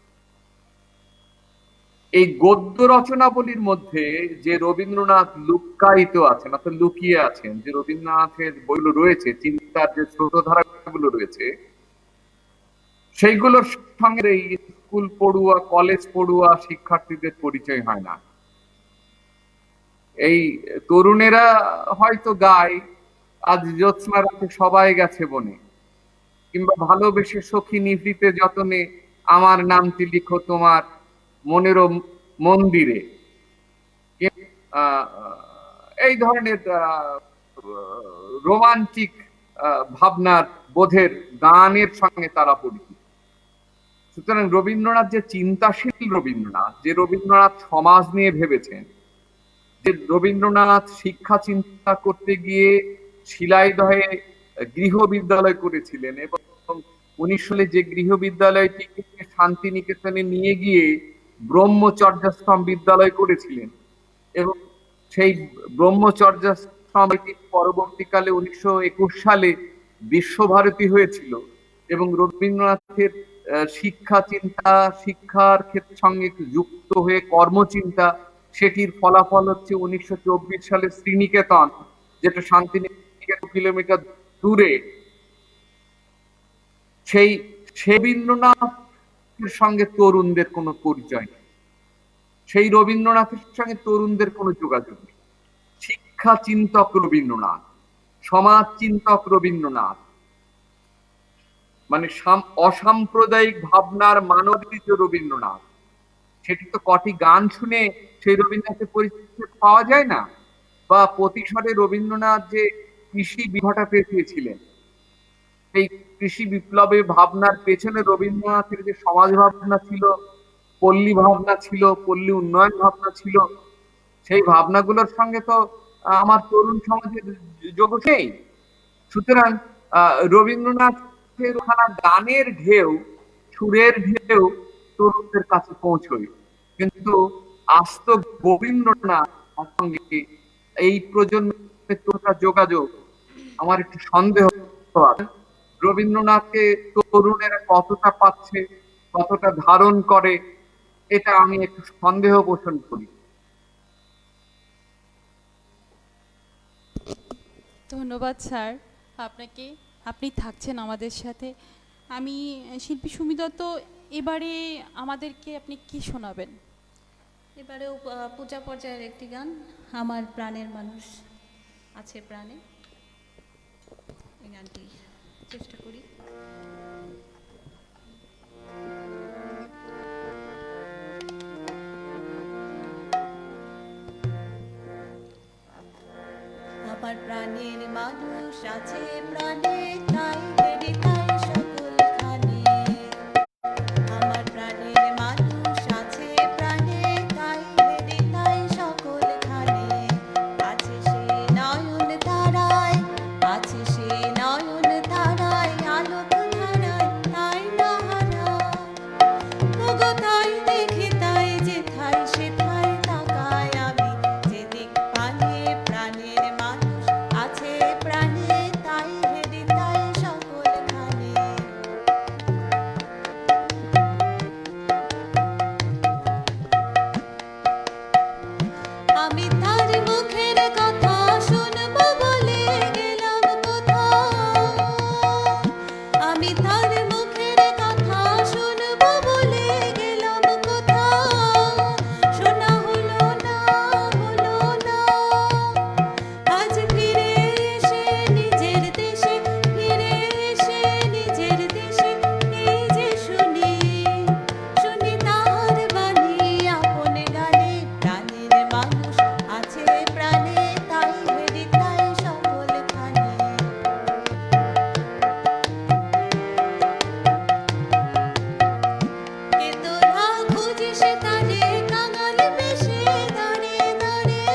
এই গদ্য রচনাবলীর মধ্যে যে রবীন্দ্রনাথ লুক্কায়িত আছেন, অর্থাৎ লুকিয়ে আছেন, যে রবীন্দ্রনাথের বইগুলো রয়েছে, চিন্তার যে স্রোতধারাগুলো রয়েছে, সেইগুলোর সঙ্গে এই স্কুল পড়ুয়া, কলেজ পড়ুয়া শিক্ষার্থীদের পরিচয় হয় না। এই তরুণেরা হয়তো গায়, আজ জ্যোৎস্না রাতে সবাই গেছে বনে, কিংবা ভালোবেসে সখী নিভৃতে যতনে আমার নামটি লিখো তোমার মনের মন্দিরে, এই ধরনের রোমান্টিক ভাবনার বোধের গানের সঙ্গে তারা পরিচিত। সুতরাং রবীন্দ্রনাথ যে চিন্তাশীল রবীন্দ্রনাথ, যে রবীন্দ্রনাথ সমাজ নিয়ে ভেবেছেন, যে রবীন্দ্রনাথ শিক্ষা চিন্তা করতে গিয়ে শিলাইদহে গৃহ বিদ্যালয় করেছিলেন, এবং 19 সালে যে গৃহ বিদ্যালয়টিকে শান্তিনিকেতনে নিয়ে গিয়ে ব্রহ্মচর্যাশ্রম বিদ্যালয় করেছিলেন, এবং সেই ব্রহ্মচর্যাশ্রম পরবর্তীকালে 1921 সালে বিশ্বভারতী হয়েছিল, এবং রবীন্দ্রনাথের শিক্ষা চিন্তা, শিক্ষার ক্ষেত্রের সঙ্গে যুক্ত হয়ে কর্মচিন্তা, সেটির ফলাফল হচ্ছে 1924 সালে শ্রীনিকেতন, যেটা শান্তিনিকেতন কিলোমিটার দূরে। সেই রবীন্দ্রনাথের সঙ্গে তরুণদের কোনো পরিচয় নেই, সেই রবীন্দ্রনাথের সঙ্গে তরুণদের কোনো যোগাযোগ নেই। শিক্ষা চিন্তক রবীন্দ্রনাথ, সমাজ চিন্তক রবীন্দ্রনাথ, মানে অসাম্প্রদায়িক ভাবনার মানবীয় রবীন্দ্রনাথ, সেটি তো কটি গান শুনে সেই রবীন্দ্রনাথের পরিচয় পাওয়া যায় না। বা প্রতিশরে রবীন্দ্রনাথ যে কৃষি বিঘটা পেয়েছিলেন, এই কৃষি বিপ্লবে ভাবনার পেছনে রবীন্দ্রনাথের যে সমাজ ভাবনা ছিল, পল্লী ভাবনা ছিল, পল্লী উন্নয়ন ভাবনা ছিল, সেই ভাবনাগুলোর সঙ্গে তো আমার তরুণ সমাজের যোগ নেই। সুতরাং রবীন্দ্রনাথের গানের ঢেউ, সুরের ঢেউ তরুণদের কাছে পৌঁছয়, কিন্তু আস্ত গোবিন্দ্রনাথ সঙ্গে এই প্রজন্ম কতটা যোগাযোগ আমার একটু সন্দেহ আছে। রবীন্দ্রনাথকে তরুণেরা কতটা পাচ্ছে, কতটা ধারণ করে, এটা আমি একটু সন্দেহ পোষণ করি। ধন্যবাদ স্যার আপনাকে, আপনি থাকছেন আমাদের সাথে। আমি শিল্পী সুমি দত্ত, এবারে আমাদেরকে আপনি কি শোনাবেন? এবারেও পূজা পর্যায়ের একটি গান, আমার প্রাণের মানুষ আছে প্রাণে, এই গানটি চেষ্টা করি। আমার প্রাণের মানুষ আছে প্রাণে, তাই হেরি তাই সকল খানে। আমার প্রাণের মানুষ আছে প্রাণে, তাই হেরি তাই সকল খানে। আছে সে নয়ন তারায়, আছে সে নয়ন তারায়, আলোক ধারায় তাই না হারায়। ওগো তাই দেখি তাই যেথায় সেথায় তাকায় আমি, যেদিক পানে প্রাণের মানুষ আছে প্রাণে, তাই হেরি তাই সকল খানে। আমি তার মুখের কথা শুনবো বলে গেলাম কোথাও, আমি তার মুখের কথা শুনবো বলে গেলাম কোথাও। শোনা হলো না, হলো না, আজ ফিরে এসে নিজের দেশে, ফিরে এসে নিজের দেশে এই যে শুনি, শুনি তার বাণী আপন গানে। প্রাণের মানুষ আছে প্রাণে, তাই হেরি তাই সকল খানে। কে তোরা খুঁজিস তারে কাঙাল বেশে দাঁড়ে দাঁড়ে,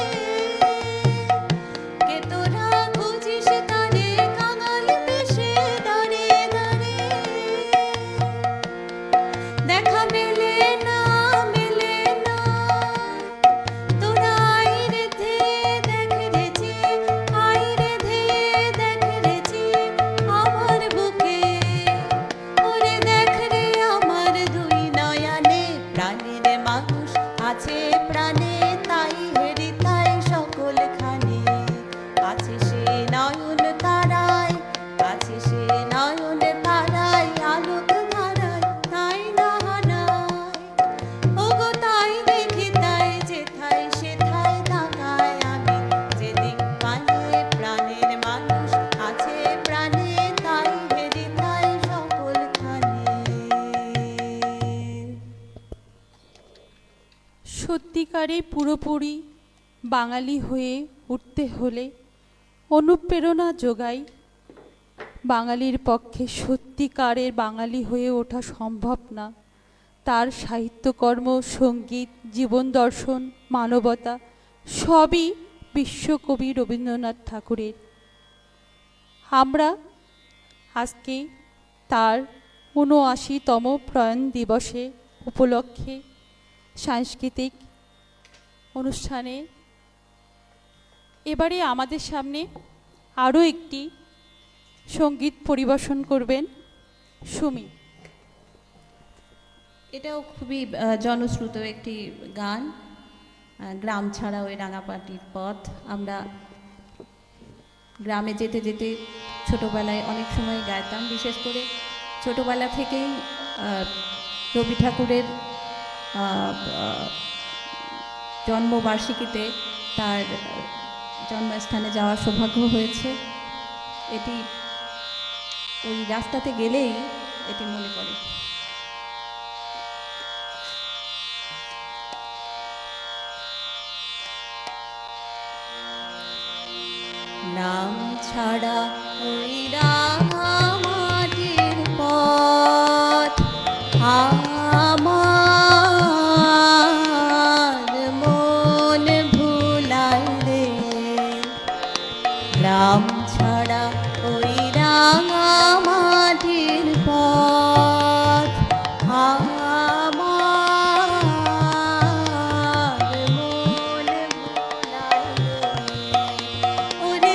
কে তোরা খুঁজিস তারে কাঙাল বেশে দাঁড়ে দাঁড়ে। দেখা মেলে না, মেলে না, তোরা আইরে ধে দেখ রে যে, আইরে ধে দেখ রে যে আমার বুকে। ওরে দেখ রে আমার দুই নয়নে, প্রাণের মানুষ আছে প্রাণে, তাই হেরি তাই সকল খানে। আছে সে নয়ন তারায়, আছে সে নয়ন তারায়, আলোক ধারায় তাই না হারায়। ওগো তাই দেখি তাই যেথায় সেথায় তাকায় আমি, যেদিক পানে প্রাণের মানুষ আছে প্রাণে, তাই হেরি তাই সকল খানে। সত্যিকারে পুরোপুরি বাঙালি হয়ে উঠতে হলে অনুপ্রেরণা যোগাই। বাঙালির পক্ষে সত্যিকারের বাঙালি হয়ে ওঠা সম্ভব না। তার সাহিত্যকর্ম, সঙ্গীত, জীবন দর্শন, মানবতা সবই বিশ্বকবি রবীন্দ্রনাথ ঠাকুরের। আমরা আজকে তার ৭৯তম প্রয়াণ দিবসে উপলক্ষে সাংস্কৃতিক অনুষ্ঠানে এবারে আমাদের সামনে আরও একটি সঙ্গীত পরিবেশন করবেন সুমি। এটাও খুবই জনশ্রুত একটি গান, গ্রাম ছাড়া ওই রাঙাপাটির পথ। আমরা গ্রামে যেতে যেতে ছোটোবেলায় অনেক সময় গাইতাম, বিশেষ করে ছোটোবেলা থেকেই রবি ঠাকুরের জন্মবার্ষিকীতে তার জন্মস্থানে যাওয়ার সৌভাগ্য হয়েছে। এটি ওই রাস্তাতে গেলেই এটি মনে পড়ে। নাম ছাড়া ওই রাঙা মাটির পথ আমার মন ভুলায় রে। গ্রাম ছাড়া ওই রাঙা মাটির পথ আমার মন ভুলায় রে। ওরে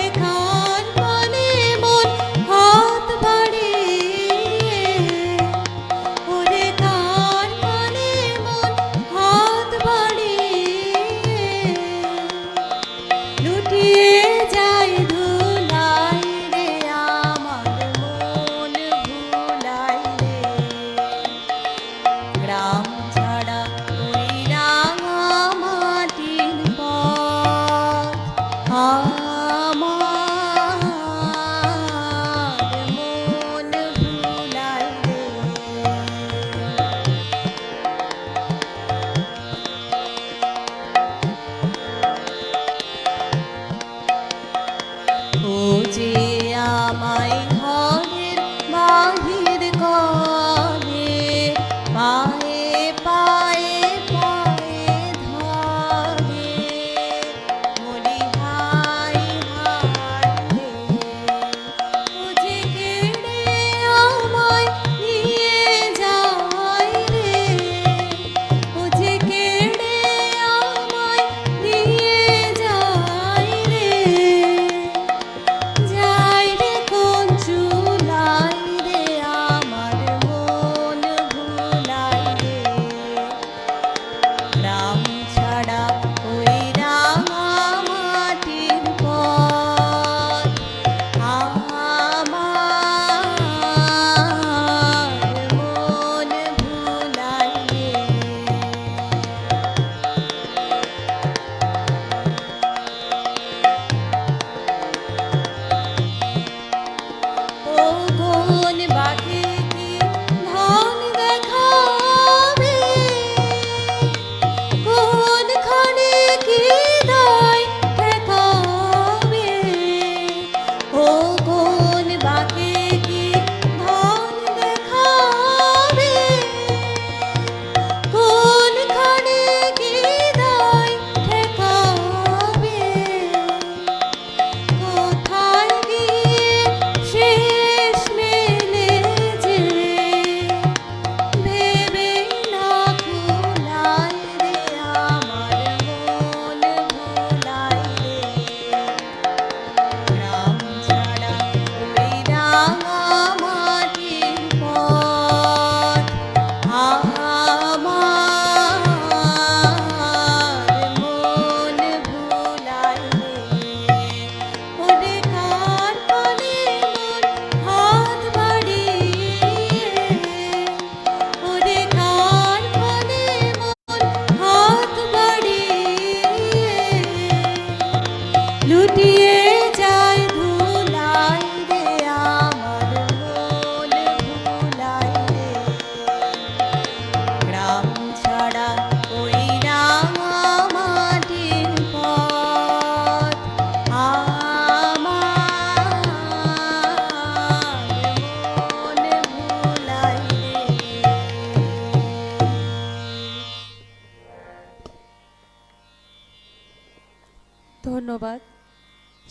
ধন্যবাদ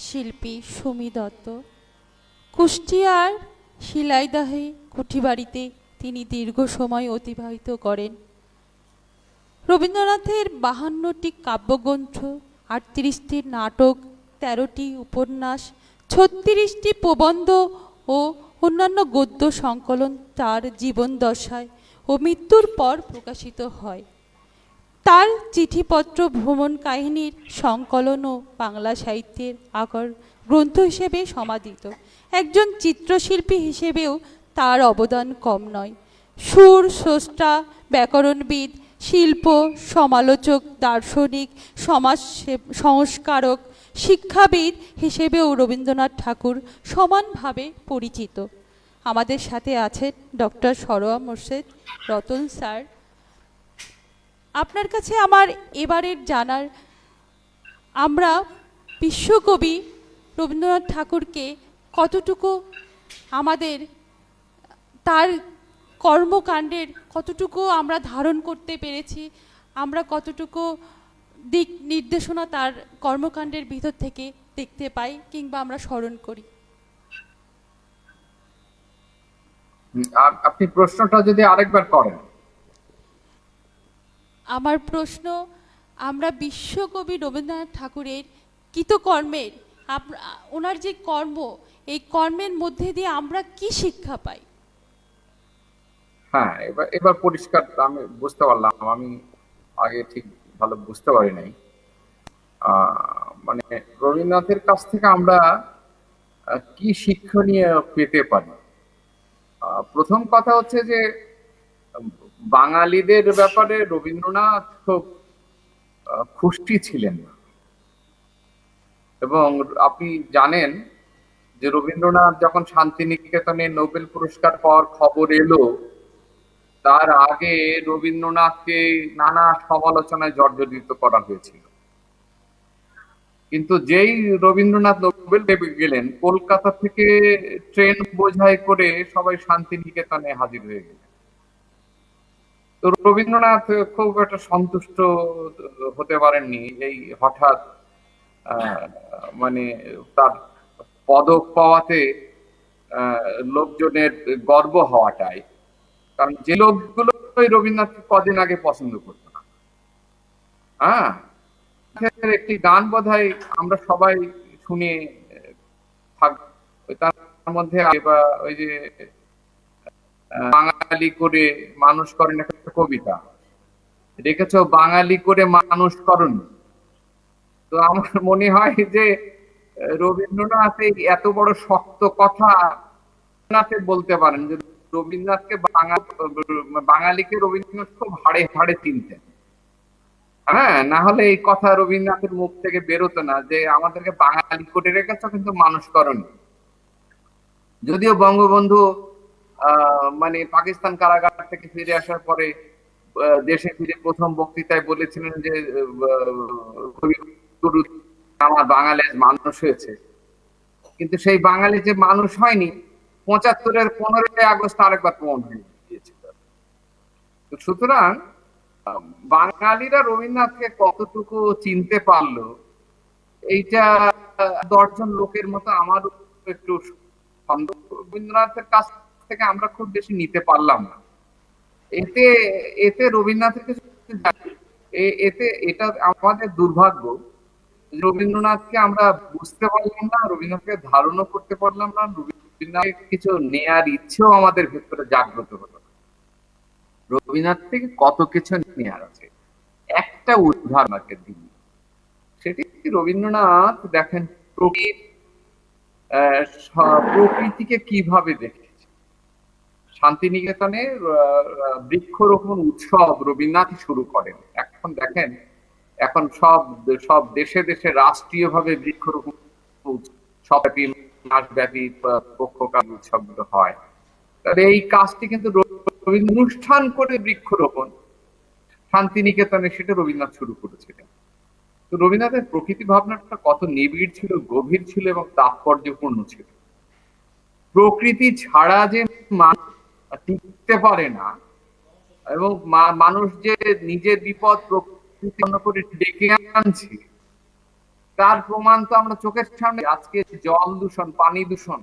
শিল্পী সুমি দত্ত। কুষ্টিয়ার শিলাইদহে কুঠিবাড়িতে তিনি দীর্ঘ সময় অতিবাহিত করেন। রবীন্দ্রনাথের 52টি কাব্যগ্রন্থ, 38টি নাটক, 13টি উপন্যাস, 36টি প্রবন্ধ ও অন্যান্য গদ্য সংকলন তার জীবনদশায় ও মৃত্যুর পর প্রকাশিত হয়। তার চিঠিপত্র ভ্রমণ কাহিনীর সংকলনও বাংলা সাহিত্যের আগর গ্রন্থ হিসেবে সমাদিত। একজন চিত্রশিল্পী হিসেবেও তার অবদান কম নয়। সুর স্রষ্টা, ব্যাকরণবিদ, শিল্প সমালোচক, দার্শনিক, সমাজ সংস্কারক, শিক্ষাবিদ হিসেবেও রবীন্দ্রনাথ ঠাকুর সমানভাবে পরিচিত। আমাদের সাথে আছেন ডক্টর সরোয়া মোর্শেদ রতন স্যার। আপনার কাছে আমার এবারের জানার, আমরা বিশ্বকবি রবীন্দ্রনাথ ঠাকুরকে কতটুকু আমাদের তার কর্মকাণ্ডের কতটুকু আমরা ধারণ করতে পেরেছি, আমরা কতটুকু দিক নির্দেশনা তার কর্মকাণ্ডের ভিতর থেকে দেখতে পাই কিংবা আমরা স্মরণ করি। আপনি প্রশ্নটা যদি আরেকবার করেন। আমার প্রশ্ন, আমরা বিশ্বকবি রবীন্দ্রনাথ ঠাকুরের কৃতকর্মের ওনার যে কর্ম, এই কর্মের মধ্যে দিয়ে আমরা কি শিক্ষা পাই? হ্যাঁ, এবার পরিষ্কার আমি বুঝতে পারলাম। আমি আগে ঠিক ভালো বুঝতে পারি নাই। মানে রবীন্দ্রনাথের কাছ থেকে আমরা কি শিক্ষণীয় পেতে পারি। প্রথম কথা হচ্ছে যে বাঙালিদের ব্যাপারে রবীন্দ্রনাথ খুব খুশি ছিলেন না, এবং আপনি জানেন যে রবীন্দ্রনাথ যখন শান্তিনিকেতনে নোবেল পুরস্কার পাওয়ার খবর এলো, তার আগে রবীন্দ্রনাথকে নানা সমালোচনায় জর্জরিত করা হয়েছিল। কিন্তু যেই রবীন্দ্রনাথ নোবেল পেয়ে গেলেন, কলকাতা থেকে ট্রেন বোঝাই করে সবাই শান্তিনিকেতনে হাজির হয়ে গেলেন। তো রবীন্দ্রনাথ খুব একটা সন্তুষ্ট হতে পারেননি এই হঠাৎ মানে তার পদক পাওয়াতে লোকজনের গর্ব হওয়াটাই। কারণ যে লোকগুলো রবীন্দ্রনাথকে কদিন আগে পছন্দ করতো না। হ্যাঁ, একটি গান বোধহয় আমরা সবাই শুনে থাকবো, তার মধ্যে ওই যে বাঙালি করে মানুষ করেন একটা কবিতা রেখেছ, বাঙালি করে মানুষ করণ। তো আমার মনে হয় যে রবীন্দ্রনাথ এত বড় শক্ত কথা বলতে পারেন যে রবীন্দ্রনাথকে বাঙালিকে রবীন্দ্রনাথ খুব হাড়ে হাড়ে চিনতেন। হ্যাঁ, না হলে এই কথা রবীন্দ্রনাথের মুখ থেকে বেরোতো না যে আমাদেরকে বাঙালি করে রেখেছ কিন্তু মানুষ করনি। যদিও বঙ্গবন্ধু মানে পাকিস্তান কারাগার থেকে ফিরে আসার পরে দেশে ফিরে প্রথম বক্তৃতায় বলেছিলেন যে কবিগুরু আমার বাঙালি মানুষ হয়েছে, কিন্তু সেই বাঙালি যে মানুষ হয়নি ৭৫-এর ১৫ই আগস্ট আরেকবার প্রমাণ হয়ে গিয়েছিল। সুতরাং বাঙালিরা রবীন্দ্রনাথকে কতটুকু চিনতে পারলো, এইটা ১০ জন লোকের মতো আমার একটু সন্দেহ। রবীন্দ্রনাথের কাছ থেকে আমরা খুব বেশি নিতে পারলাম না। এতে রবীন্দ্রনাথের কিছু এটা আমাদের দুর্ভাগ্য। রবীন্দ্রনাথকে আমরা বুঝতে পারলাম না, রবীন্দ্রনাথকে ধারণা করতে পারলাম না, রবীন্দ্রনাথ কিছু নেয়ার ইচ্ছেও আমাদের ভেতরে জাগ্রত হলো। রবীন্দ্রনাথ থেকে কত কিছু নেয়ার আছে। একটা উদাহরণ দিন, সেটি রবীন্দ্রনাথ দেখেন প্রকৃতিকে কিভাবে দেখেছে। শান্তিনিকেতনে বৃক্ষরোপণ উৎসব রবীন্দ্রনাথ শুরু করেন। এখন দেখেন, এখন সব দেশে দেশে রাষ্ট্রীয় ভাবে বৃক্ষরোপণ সবব্যাপী মাসব্যাপী পক্ষকাল উৎসবগুলো হয়। তবে এই কাজটি কিন্তু অনুষ্ঠান করে বৃক্ষরোপণ শান্তিনিকেতনে সেটা রবীন্দ্রনাথ শুরু করেছিলেন। তো রবীন্দ্রনাথের প্রকৃতি ভাবনাটা কত নিবিড় ছিল, গভীর ছিল এবং তাৎপর্যপূর্ণ ছিল। প্রকৃতি ছাড়া যে মানুষ টিকতে পারে না, এবং মানুষ যে নিজের বিপদ প্রকৃতি করে ডেকে আনছে, তার প্রমাণ তো আমরা চোখের সামনে। আজকে জল দূষণ, পানি দূষণ,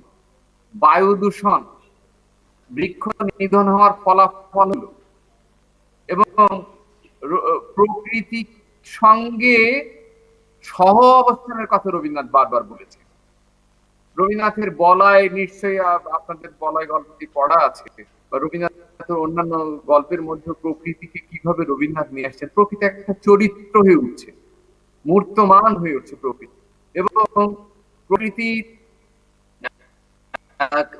বায়ু দূষণ, বৃক্ষ নিধন হওয়ার ফলাফল হলো, এবং প্রকৃতির সঙ্গে সহ অবস্থানের কথা রবীন্দ্রনাথ বারবার বলেছেন। রবীন্দ্রনাথের বলয়, নিশ্চয়ই আপনাদের বলয় গল্পটি পড়া আছে, বা রবীন্দ্রনাথের অন্যান্য গল্পের মধ্যে প্রকৃতিকে কিভাবে রবীন্দ্রনাথ নিয়ে আসছেন। প্রকৃতি একটা চরিত্র হয়ে উঠছে, মূর্তমান হয়ে উঠছে প্রকৃতি, এবং প্রকৃতির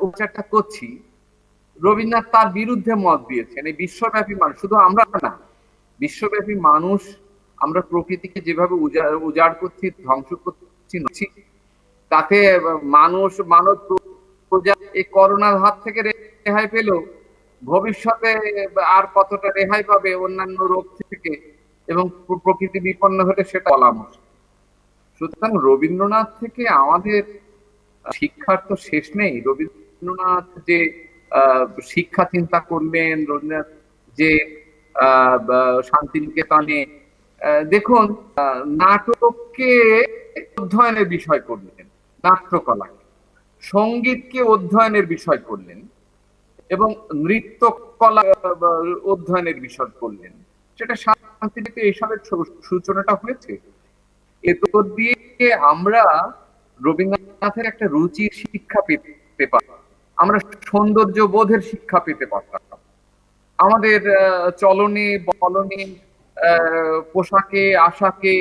উচ্চারটা করছি। রবীন্দ্রনাথ তার বিরুদ্ধে মত দিয়েছেন। এই বিশ্বব্যাপী মানুষ, শুধু আমরা না, বিশ্বব্যাপী মানুষ আমরা প্রকৃতিকে যেভাবে উজাড় করছি, ধ্বংস করছি, তাতে মানব প্রজা এই করোনার হাত থেকে রেহাই পেল, ভবিষ্যতে আর কতটা রেহাই পাবে অন্যান্য রোগ থেকে, এবং প্রকৃতি বিপন্ন হলে সেটা বলা মুশকিল। সুতরাং রবীন্দ্রনাথ থেকে আমাদের শিক্ষার তো শেষ নেই। রবীন্দ্রনাথ যে শিক্ষা চিন্তা করলেন, রবীন্দ্রনাথ যে শান্তিনিকেতনে দেখুন নাটককে অধ্যয়নের বিষয় করলেন, নাট্যকলাকে, সঙ্গীতকে অধ্যয়নের বিষয় করলেন, এবং নৃত্য কলা অধ্যয়নের বিষয় করলেন। সেটা শান্তিনিকেতনে এইসবের সূচনাটা হয়েছে। এরপর দিয়ে আমরা রবীন্দ্রনাথের একটা রুচির শিক্ষা পেতে পারতাম, আমরা সৌন্দর্য বোধের শিক্ষা পেতে পারতাম। আমাদের চলনে বলনে, পোশাকে আশাকে,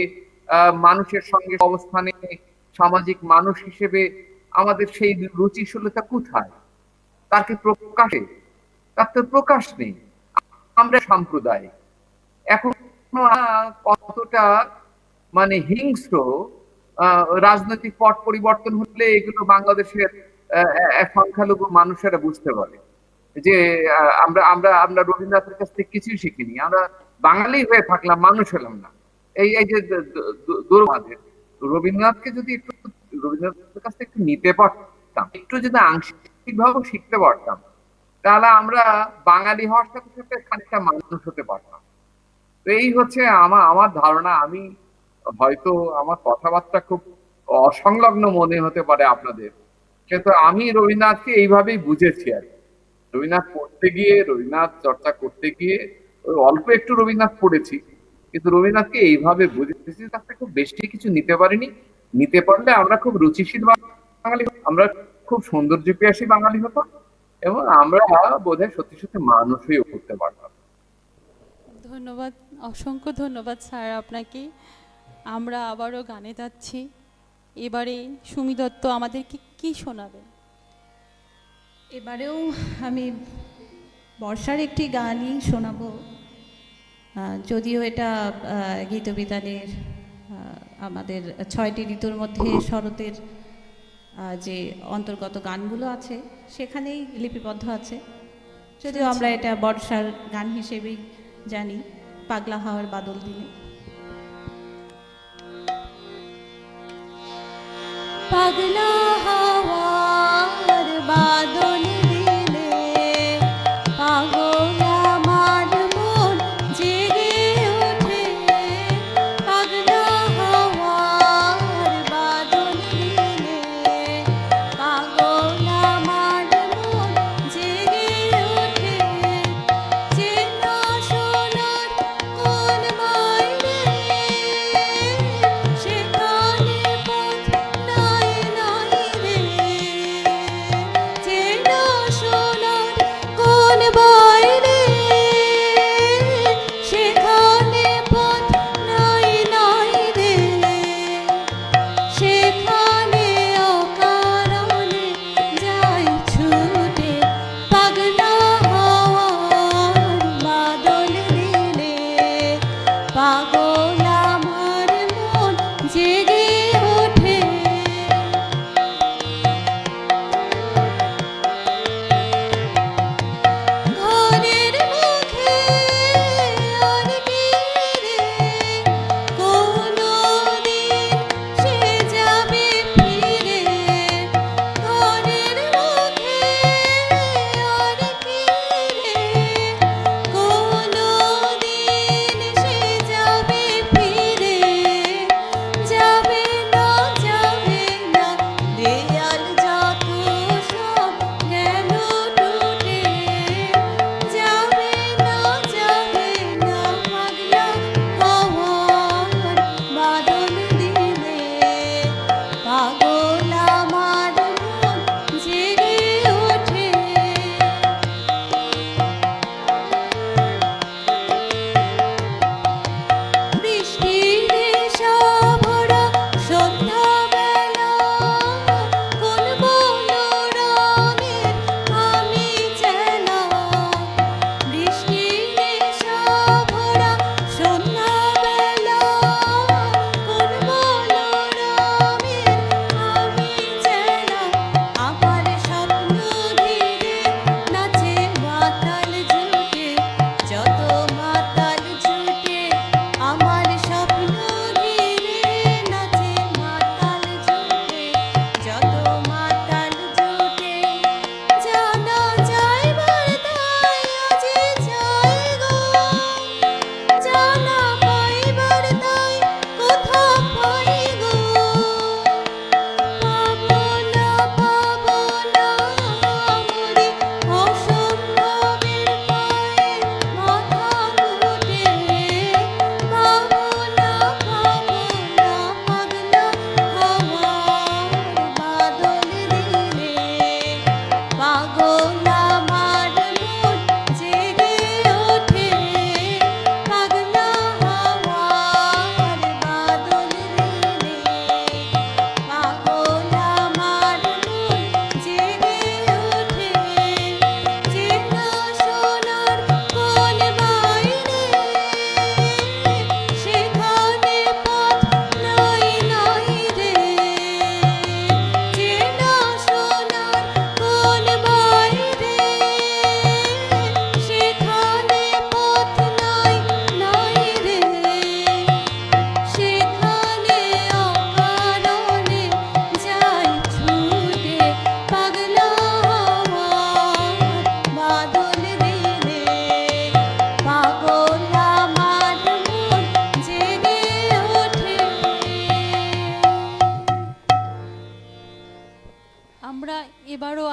মানুষের সঙ্গে অবস্থানে, সামাজিক মানুষ হিসেবে আমাদের সেই রুচিশীলতা কোথায়? তাকে প্রকাশে, তার তো প্রকাশ নেই। আমরা সাম্প্রদায়িক, এখন কতটা মানে হিংস্র, রাজনৈতিক পট পরিবর্তন হলে এগুলো বাংলাদেশের সংখ্যালঘু মানুষেরা বুঝতে পারে যে আমরা আমরা আমরা রবীন্দ্রনাথের কাছ থেকে কিছুই শিখিনি, আমরা বাঙালি হয়ে থাকলাম, মানুষ হলাম না। এই যে দুর্ভাগ্যের, রবীন্দ্রনাথকে যদি একটু রবীন্দ্রনাথের কাছ থেকে একটু নিতে পারতাম, একটু যদি আংশিক ভাবে শিখতে পারতাম, তাহলে আমরা বাঙালি হওয়ার সাথে সাথে খানিকটা মানুষ হতে পারতাম। তো এই হচ্ছে আমার ধারণা। আমি হয়তো আমার কথাবার্তা খুব অসংলগ্ন মনে হতে পারে আপনাদের, কিন্তু আমি রবীন্দ্রনাথকে এইভাবেই বুঝেছি আর কি। রবীন্দ্রনাথ পড়তে গিয়ে, রবীন্দ্রনাথ চর্চা করতে গিয়ে অল্প একটু রবীন্দ্রনাথ পড়েছি, কিন্তু রবীন্দ্রনাথকে এইভাবে বুঝেছি। তাতে খুব বেশি কিছু নিতে পারিনি। নিতে পারলে আমরা খুব রুচিশীল বাঙালি, আমরা খুব সৌন্দর্য পিয়াসী বাঙালি হতাম, এবং আমরা বোধহয় সত্যি সত্যি মানুষ হয়ে উঠতে পারতাম। ধন্যবাদ, অসংখ্য ধন্যবাদ স্যার আপনাকে। আমরা আবারও গানে যাচ্ছি। এবারে সুমি দত্ত আমাদেরকে কি শোনাবেন? এবারেও আমি বর্ষার একটি গানই শোনাবো, যদিও এটা গীতবিতানের আমাদের 6টি ঋতুর মধ্যে শরতের যে অন্তর্গত গানগুলো আছে সেখানেই লিপিবদ্ধ আছে, যদিও আমরা এটা বর্ষার গান হিসেবেই জানি। পাগলা হাওয়ার বাদল দিনে। পাগলা হাওয়ার বাদল দিলে পাগল আমার মন জেগে ওঠে। পাগলা হাওয়ার বাদল দিলে পাগল আমার মন জেগে ওঠে। চেনা সোনার কোন বাইরে সেখানে পথ নাই নাই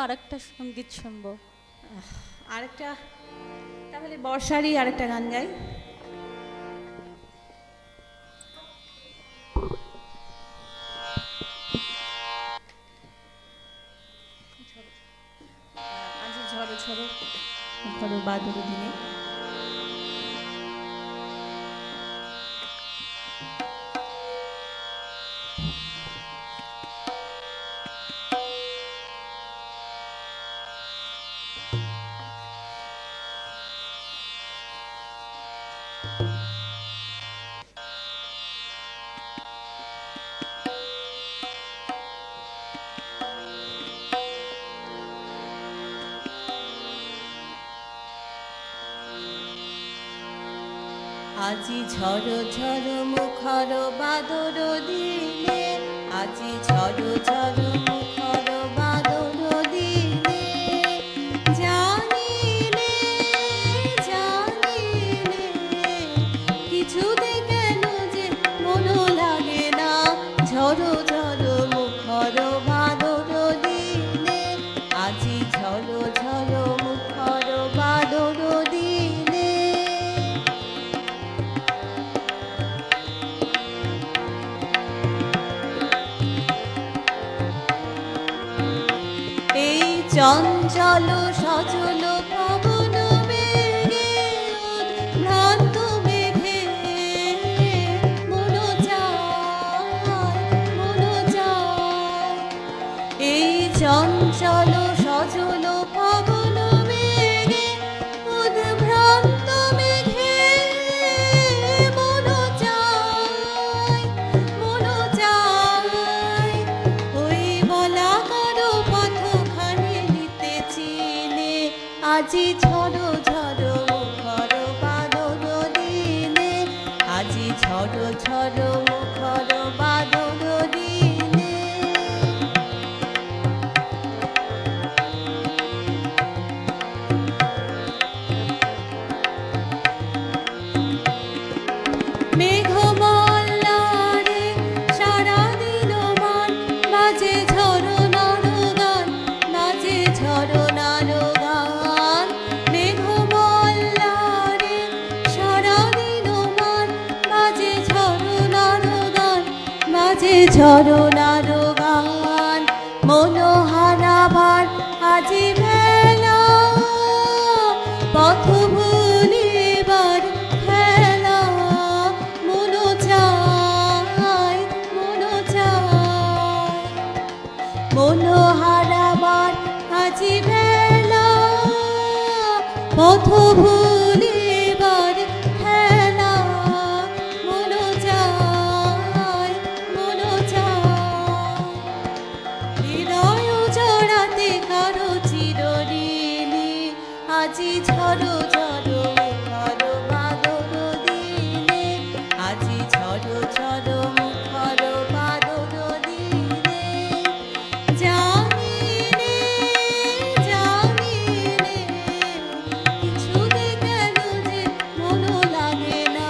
আরেকটা সঙ্গীত শুনবো। আরেকটা, তাহলে বর্ষারই আরেকটা গান গাই। আজি ঝড়ো ঝড়ো ঝড়ো বাদর দিনে। আজি ঝড়ো ঝড়ো মুখর বাদর দিনে, আজি ঝড়ো ঝড়ো মুখর বাদর দিনে, জানিলে জানিলে কিছুতে কেন যে মন লাগে না, ঝড়ো ঝড়ো মুখর বাদর দিনে, আজি ঝড়ো ঝড়ো মুখর বাদর দিনে। এই চঞ্চল সজল পবন বেগে ভ্রান্ত মেঘে মন যায়, এই চঞ্চল সজল পবন বেগে উদ্ভ্রান্ত মেঘে মন যায়, ওই বলা করো পথখানি নিতে চিনে, আজি ঝড়ো ঝড়ো মুখর বাদর দিনে, আজি ঝড়ো ঝড়ো মুখর বাদর দিনে। মেঘমল্লারে সারা দিল মান, বাজে ঝরনার গান, বাজে ঝরনার গান। মেঘমল্লারে সারা দিল মান, বাজে ঝরনার গান, বাজে ঝরনার গান। মনোহারাবার আজি বেলা, পথ ভুলিবার খেলা, মন চায় মনোহারাবার আজি বেলা, পথ ভুলিবার খেলা, মন চায় হৃদয় জড়াতে কারো চিরঋণী, আজি ঝড়ো ঝড়ো মুখর বাদর দিনে, আজি ঝড়ো ঝড়ো মুখর বাদর দিনে। জানিলে জানিলে কিছুতে কেন যে মন লাগে না,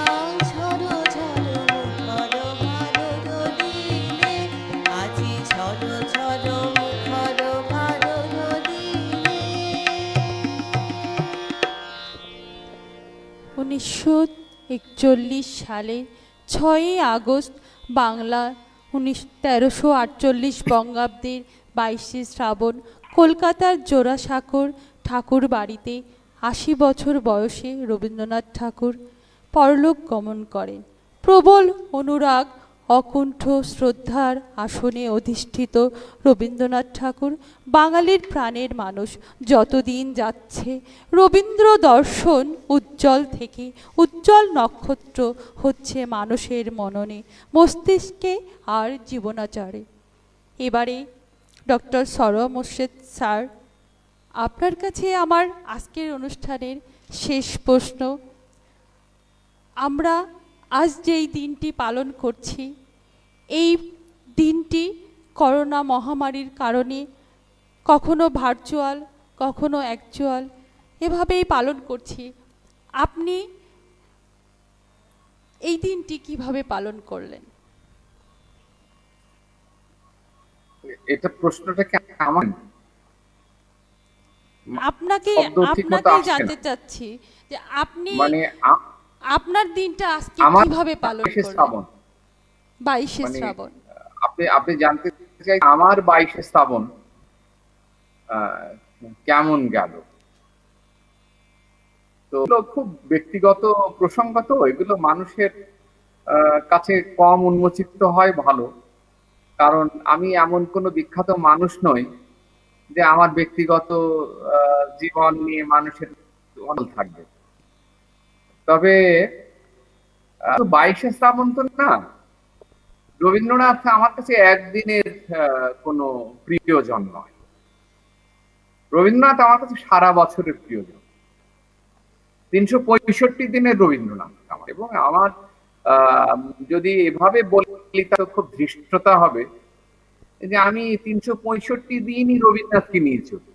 ঝড়ো ঝড়ো মুখর বাদর দিনে, আজি ঝড়ো ঝড়ো মুখর বাদর দিনে। 1941 সালে 6ই আগস্ট বাংলা 1348 বঙ্গাব্দের 22শে শ্রাবণ কলকাতার জোড়াসাঁকোর ঠাকুর বাড়িতে 80 বছর বয়সে রবীন্দ্রনাথ ঠাকুর পরলোক গমন করেন। প্রবল অনুরাগ, অকুণ্ঠ শ্রদ্ধার আসনে অধিষ্ঠিত রবীন্দ্রনাথ ঠাকুর বাঙালির প্রাণের মানুষ। যতদিন যাচ্ছে রবীন্দ্র দর্শন উজ্জ্বল থেকে উজ্জ্বল নক্ষত্র হচ্ছে মানুষের মননে, মস্তিষ্কে আর জীবনাচারে। এবারে ডক্টর সরোয়ার মোর্শেদ স্যার, আপনার কাছে আমার আজকের অনুষ্ঠানের শেষ প্রশ্ন। আমরা আজ যেই দিনটি পালন করছি, এই দিনটি করোনা মহামারীর কারণে কখনো ভার্চুয়াল কখনো অ্যাকচুয়াল এভাবেই পালন করছি। আপনি এই দিনটি কিভাবে পালন করলেন? এটা প্রশ্নটা কি আমার? আপনাকে শব্দ ঠিকমতো আপনাকে আসছে জানতে না। চাচ্ছি যে আপনি মানে আপনার দিনটা আজকে আমার কিভাবে পালন 22শে করলেন? শ্রাবণ, 22শে মানে শ্রাবণ। আপনি আপনি জানতে চাই আমার 22শে শ্রাবণ আহ, কেমন গেল। তো এগুলো খুব ব্যক্তিগত প্রসঙ্গ, তো এগুলো মানুষের কাছে কম উন্মোচিত হয় ভালো, কারণ আমি এমন কোনো বিখ্যাত মানুষ নই যে আমার ব্যক্তিগত জীবন নিয়ে মানুষের অনল থাকবে। তবে 22শে শ্রাবণ তো না, রবীন্দ্রনাথ আমার কাছে একদিনের কোনো প্রিয়জন নয়। রবীন্দ্রনাথ আমার কাছে সারা বছরের প্রিয়জন। 365 দিনের রবীন্দ্রনাথ আমার, এবং আমার যদি এভাবে বলি তাহলে খুব ধৃষ্টতা হবে যে আমি 365 দিনই রবীন্দ্রনাথকে নিয়ে চলি।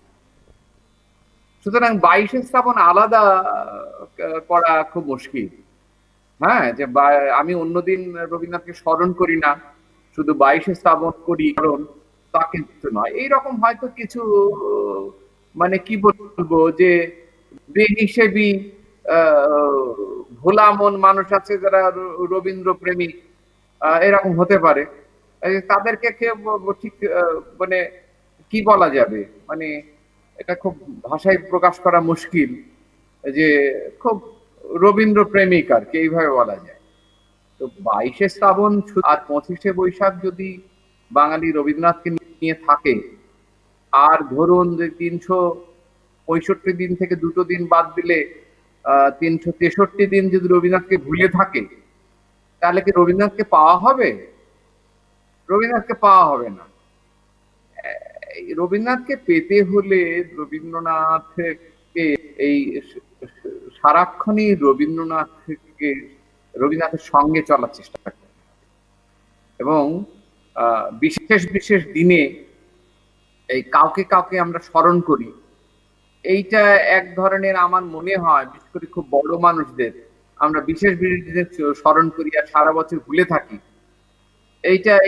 সুতরাং 22শে শ্রাবণ আলাদা করা খুব মুশকিল। হ্যাঁ, যে আমি অন্যদিন রবীন্দ্রনাথকে স্মরণ করি না, শুধু 22শে শ্রাবণ করি, কারণ তা কিন্তু নয়। এইরকম হয়তো কিছু মানে কি বলবো যে বেহিসেবি ভোলা মন মানুষ আছে যারা রবীন্দ্র প্রেমী, এরকম হতে পারে। তাদেরকে ঠিক মানে কি বলা যাবে, মানে এটা খুব ভাষায় প্রকাশ করা মুশকিল যে খুব রবীন্দ্র প্রেমিক আর কি, এইভাবে বলা যায়। তো 22শে শ্রাবণ আর 25শে বৈশাখ যদি বাঙালি রবীন্দ্রনাথকে নিয়ে থাকে, আর ধরুন যে 365 দিন থেকে দুটো দিন বাদ দিলে 363 দিন যদি রবীন্দ্রনাথকে ভুলে থাকে, তাহলে কি রবীন্দ্রনাথকে পাওয়া হবে? রবীন্দ্রনাথকে পাওয়া হবে না। রবীন্দ্রনাথকে পেতে হলে রবীন্দ্রনাথকে এই সারাক্ষণই রবীন্দ্রনাথের সঙ্গে চলার চেষ্টা করতে হবে, এবং বিশেষ বিশেষ দিনে এই কাউকে কাউকে আমরা স্মরণ করি, এইটা এক ধরনের আমার মনে হয়, বিশেষ করে খুব বড় মানুষদের আমরা বিশেষ বিশেষ দিনে স্মরণ করি আর সারা বছর ভুলে থাকি।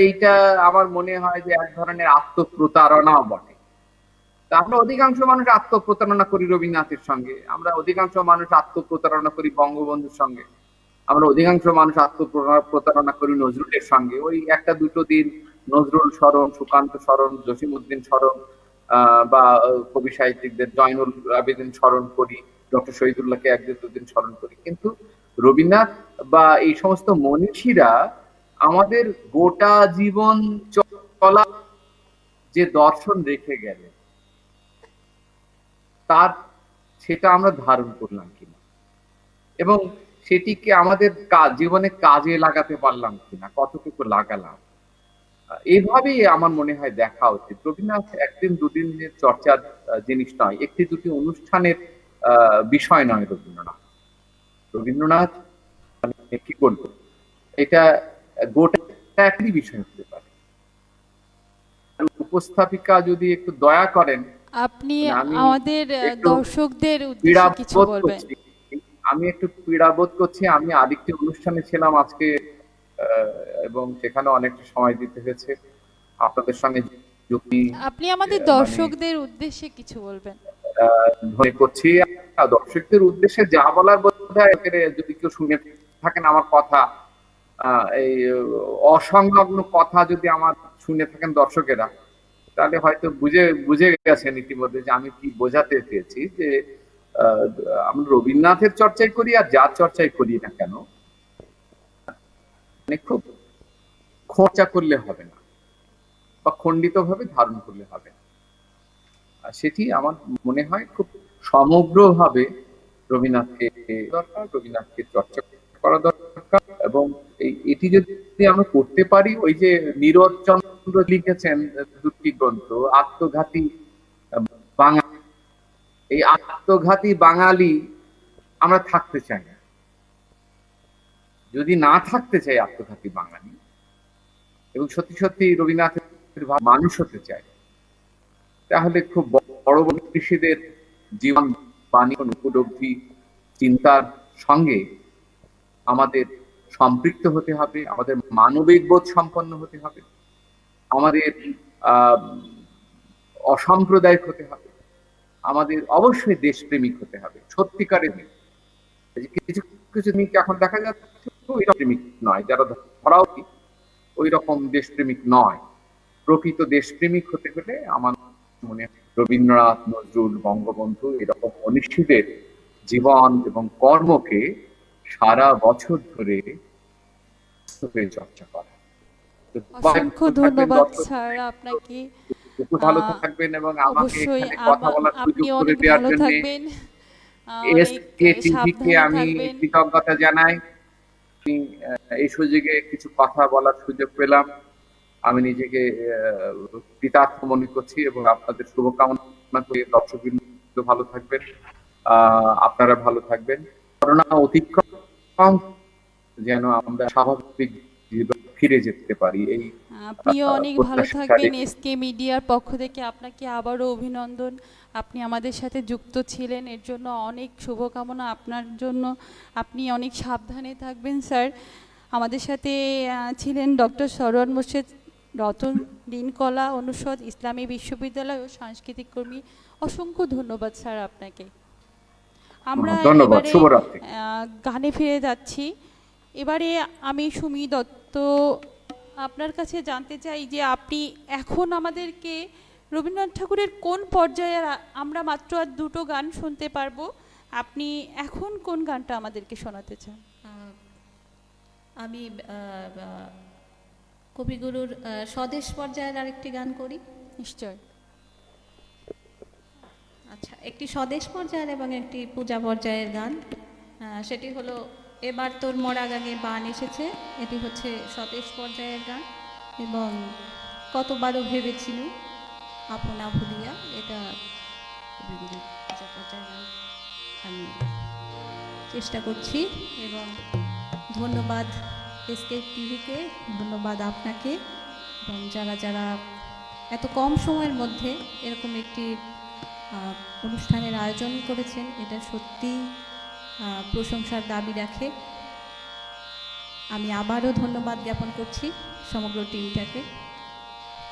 এইটা আমার মনে হয় যে এক ধরনের আত্মপ্রতারণাও বটে। তা আমরা অধিকাংশ মানুষ আত্মপ্রতারণা করি রবীন্দ্রনাথের সঙ্গে, আমরা অধিকাংশ মানুষ আত্মপ্রতারণা করি বঙ্গবন্ধুর সঙ্গে, আমরা অধিকাংশ মানুষ আত্মপ্রতারণা করি নজরুলের সঙ্গে। ওই একটা দুটো দিন নজরুল স্মরণ, সুকান্ত স্মরণ, জসিমউদ্দিন স্মরণ, বা কবি সাহিত্যিকদের জয়নুল আবেদিন স্মরণ করি, ডক্টর শহীদুল্লাহকে এক দুদিন স্মরণ করি, কিন্তু রবীন্দ্রনাথ বা এই সমস্ত মনীষীরা আমাদের গোটা জীবন চলা যে দর্শন রেখে গেলেন, তার সেটা আমরা ধারণ করলাম কিনা, এবং সেটিকে আমাদের জীবনে কাজে লাগাতে পারলাম কিনা, কতটুকু লাগালাম, এইভাবেই আমার মনে হয় দেখা উচিত। রবীন্দ্রনাথ একদিন দুদিনের চর্চার জিনিস নয়, একটি দুটি অনুষ্ঠানের বিষয় নয়। রবীন্দ্রনাথ মানে কি বলবো, এটা গোটা একই বিষয় হতে পারে। উপস্থাপিকা যদি একটু দয়া করেন, আপনি আমি আমাদের একটু দর্শকদের উদ্দেশ্যে কিছু পীড়াবোধ বলবেন? করছি, আমি একটু পীড়াবোধ করছি। আমি আরেকটি অনুষ্ঠানে ছিলাম আজকে, এবং সেখানে অনেকটা সময় দিতে হয়েছে আপনাদের সঙ্গে যুক্তি। আপনি আমাদের দর্শকদের উদ্দেশ্যে কিছু বলবেন? মনে করছি দর্শকদের উদ্দেশ্যে যা বলার বোধহয়, যদি কেউ শুনে থাকেন আমার কথা, এই অসংলগ্ন কথা যদি আমার শুনে থাকেন দর্শকেরা, তাহলে হয়তো বুঝে গেছেন ইতিমধ্যে যে আমি কি বোঝাতে চেয়েছি। যে আমরা রবীন্দ্রনাথের চর্চাই করি আর যার চর্চাই করি না কেন, মানে খুব খোঁচা করলে হবে না বা খণ্ডিত ভাবে ধারণ করলে হবে না। সেটি আমার মনে হয় খুব সমগ্রভাবে রবীন্দ্রনাথকে দরকার, রবীন্দ্রনাথকে চর্চা করা দরকার। এবং এটি যদি আমরা করতে পারি, ওই যে নীরজ চন্দ্র লিখেছেন দুটি গ্রন্থ, আত্মঘাতী বাঙালি, এই আত্মঘাতী বাঙালি আমরা থাকতে চাই না। যদি না থাকতে চাই আত্মঘাতী বাঙালি, এবং সত্যি সত্যি রবীন্দ্রনাথের মানুষ হতে চাই, তাহলে খুব বড় বড় ঋষিদের জীবন বাণী উপলব্ধি চিন্তার সঙ্গে আমাদের সম্পৃক্ত হতে হবে, আমাদের মানবিক বোধ সম্পন্ন হতে হবে, আমাদের অসাম্প্রদায়িক হতে হবে, আমাদের অবশ্যই দেশপ্রেমিক হতে হবে, সত্যিকারের প্রেমিক। এই যে কিছু কিছু প্রেমিক এখন দেখা যাচ্ছে ওই রকম প্রেমিক নয়, যারা ধরা উচিত ওই রকম দেশপ্রেমিক নয়। প্রকৃত দেশপ্রেমিক হতে গেলে আমার মনে হয় রবীন্দ্রনাথ, নজরুল, বঙ্গবন্ধু এরকম মনীষীদের জীবন এবং কর্মকে সারা বছর ধরে চর্চা করা। তো অসংখ্য ধন্যবাদ স্যার আপনাকে। একটু ভালো থাকবেন এবং আমাকে অবশ্যই এখানে কথা বলার আপনি সুযোগ করে অনেক দেওয়ার ভালো জন্য থাকবেন, এসকে অনেক টিভিকে সাবধানে আমি থাকবেন। কৃতজ্ঞতা জানাই। আমি এই সুযোগে কিছু কথা বলার সুযোগ পেলাম, আমি নিজেকে কৃতার্থ মনে করছি এবং আপনাদের শুভকামনা করে দর্শকবৃন্দ ভালো থাকবেন, আপনারা ভালো থাকবেন। করোনা অতিক্রম যেন আমরা স্বাভাবিক জীবনে ফিরে যেতে পারি, এই আপনিও অনেক ভালো প্রত্যাশা থাকবেন। রেখে। এসকে মিডিয়ার পক্ষ থেকে আপনাকে আবারও অভিনন্দন। আপনি আমাদের সাথে যুক্ত ছিলেন, এর জন্য অনেক শুভকামনা আপনার জন্য। আপনি অনেক সাবধানে থাকবেন স্যার। আমাদের সাথে ছিলেন ডক্টর সরোয়ার মোর্শেদ, রতন দিনকলা অনুষদ, ইসলামী বিশ্ববিদ্যালয় ও সাংস্কৃতিক কর্মী। অসংখ্য ধন্যবাদ স্যার আপনাকে। আমরা ধন্যবাদ, এবারে শুভরাত্রি। গানে ফিরে যাচ্ছি। এবারে আমি সুমি দত্ত আপনার কাছে জানতে চাই যে আপনি এখন আমাদেরকে রবীন্দ্রনাথ ঠাকুরের কোন পর্যায়ে, আমরা মাত্র আর দুটো গান শুনতে পারবো, আপনি এখন কোন গানটা আমাদেরকে শোনাতে চান? আমি কবিগুরুর স্বদেশ পর্যায়ের আরেকটি গান করি। নিশ্চয়। আচ্ছা, একটি স্বদেশ পর্যায়ের এবং একটি পূজা পর্যায়ের গান। সেটি হলো এবার তোর মরা গাঙে বান এসেছে। এটি হচ্ছে স্বদেশ পর্যায়ের গান। এবং কতবারও ভেবেছিলু আপনা ভুলিয়া, এটা কবিগুরুর পূজা পর্যায়ের গান আমি চেষ্টা করছি। এবং ধন্যবাদ এসকে টিভিকে, ধন্যবাদ আপনাকে এবং যারা যারা এত কম সময়ের মধ্যে এরকম একটি অনুষ্ঠানের আয়োজন করেছেন, এটা সত্যি প্রশংসার দাবি রাখে। আমি আবারও ধন্যবাদ জ্ঞাপন করছি সমগ্র টিমটাকে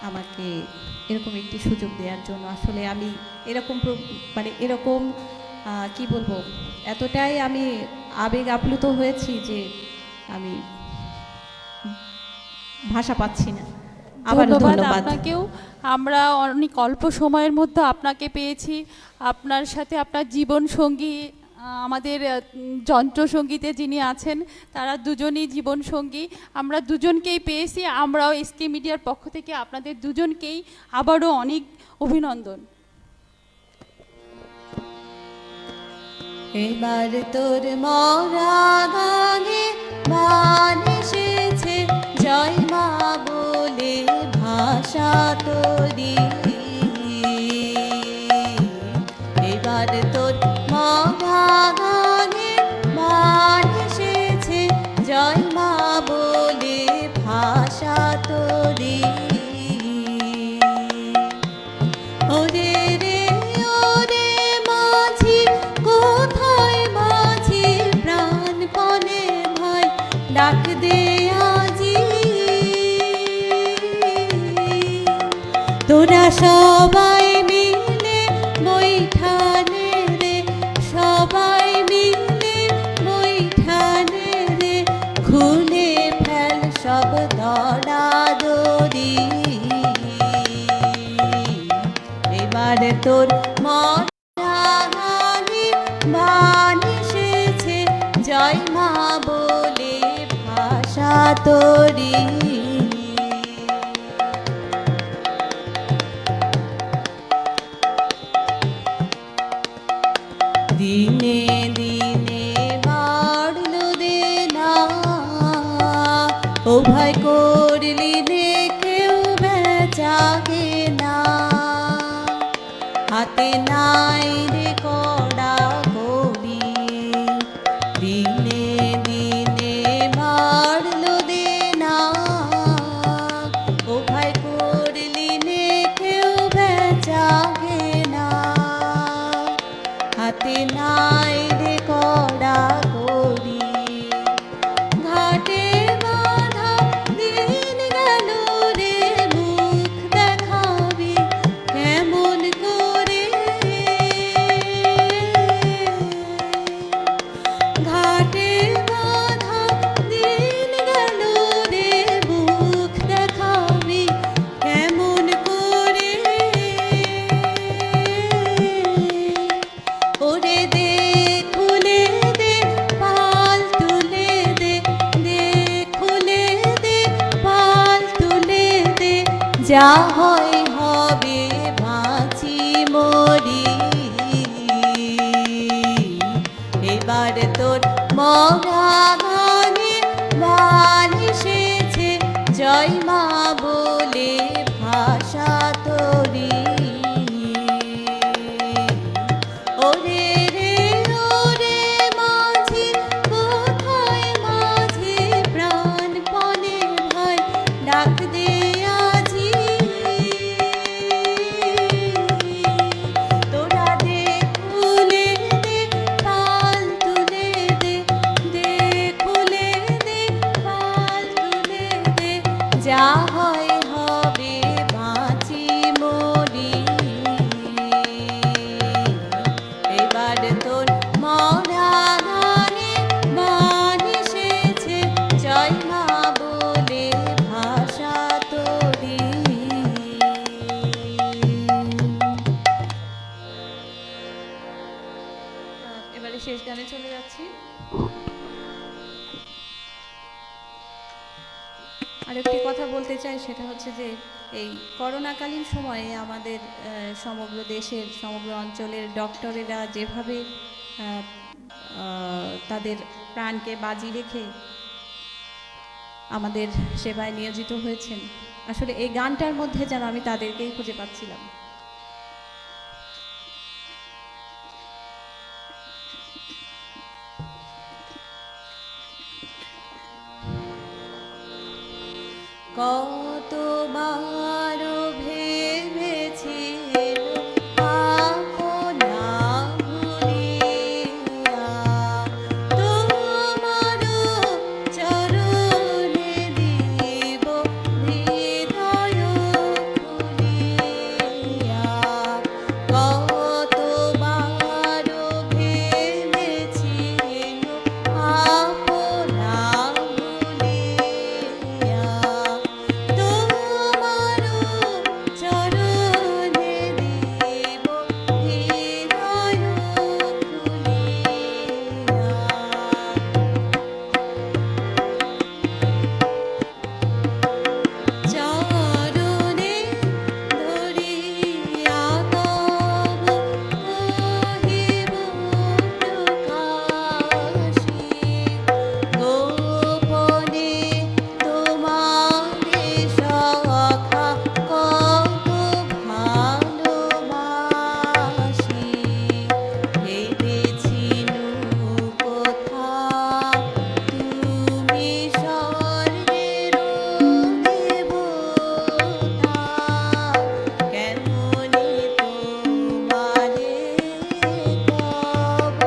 আমাকে এরকম একটি সুযোগ দেওয়ার জন্য। আসলে আমি এরকম মানে এরকম কি বলবো, এতটাই আমি আবেগ আপ্লুত হয়েছি যে আমি ভাষা পাচ্ছি না। আবার ধন্যবাদ আপনাকেও। আমরা অনেক অল্প সময়ের মধ্যে আপনাকে পেয়েছি। আপনার সাথে আপনার জীবন সঙ্গী, আমাদের যন্ত্রসঙ্গীতে যিনি আছেন তারা দুজনই জীবন সঙ্গী। আমরা দুজনকেই পেয়েছি। আমরাও এসকে মিডিয়ার পক্ষ থেকে আপনাদের দুজনকেই আবারও অনেক অভিনন্দন। এবার তোর মরা গাঙে বান এসেছে, জয় মা বলে ভাষা তোরি। এবার তোর মরা গাঙে বান এসেছে, জয় মা বলে ভাষা তোরি। ওরে রে ওরে মাঝি, কোথায় মাঝি প্রাণপণে ভাই ডাক দে আজি। তোরা সবাই মিলে বৈঠানে রে, সবাই মিলে বৈঠানে রে, খুলে ফেল সব দড়াদড়ি। এবার তোর মরা গাঙে বান এসেছে, জয় মা বলে ভাষা তোরি। দিনে দিনে বাড়ল দেনা, ও ভাই করলি রে কেউ বেচাকে না। হাতে নাই রে কড়া কবি, দিনে দিনে বাড়ল দেনা, ও ভাই করলি রে কেউ বেচাকে না। হাতে নাই রে কড়া করি, ঘাটে বাঁধা দিন গেল রে, মুখ দেখাবি কেমন করে। যা হয় হবে বাঁচি মরি, এবার তোর মরা গানে বান এসেছে জয় মা বলে ভাষা তোরি। ওরে রে ওরে মাঝি কোথায় মাঝি প্রাণপণে ভাই ডাক দে আজি, তোরা দে খুলে দে পাল তুলে দে, দে খুলে দে পাল তুলে দে, যা হয় হবে বাঁচি মরি, এবার তোর মরা গানে বান এসেছে জয় মা বলে ভাষা তোরি। এবারে শেষ গানে চলে যাচ্ছি। আরেকটি কথা বলতে চাই, সেটা হচ্ছে যে এই করোনাকালীন সময়ে আমাদের সমগ্র দেশের সমগ্র অঞ্চলের ডক্টরেরা যেভাবে তাদের প্রাণকে বাজি রেখে আমাদের সেবায় নিয়োজিত হয়েছেন, আসলে এই গানটার মধ্যে যেন আমি তাদেরকেই খুঁজে পাচ্ছিলাম। কতবার ভেবেছি আপনা ভুলিয়া, তোমার চরণে দিব হৃদয় খুলিয়া, কতবার ভেবেছি আপনা ভুলিয়া, তোমার চরণে দিব হৃদয় খুলিয়া, চরণে ধরিয়া তব কহিব প্রকাশী, গোপনে তোমারে সখা কত ভালোবাসি, ভেবেছিনু কোথা তুমি স্বর্গের দেবতা, কেমনি তোমারে কব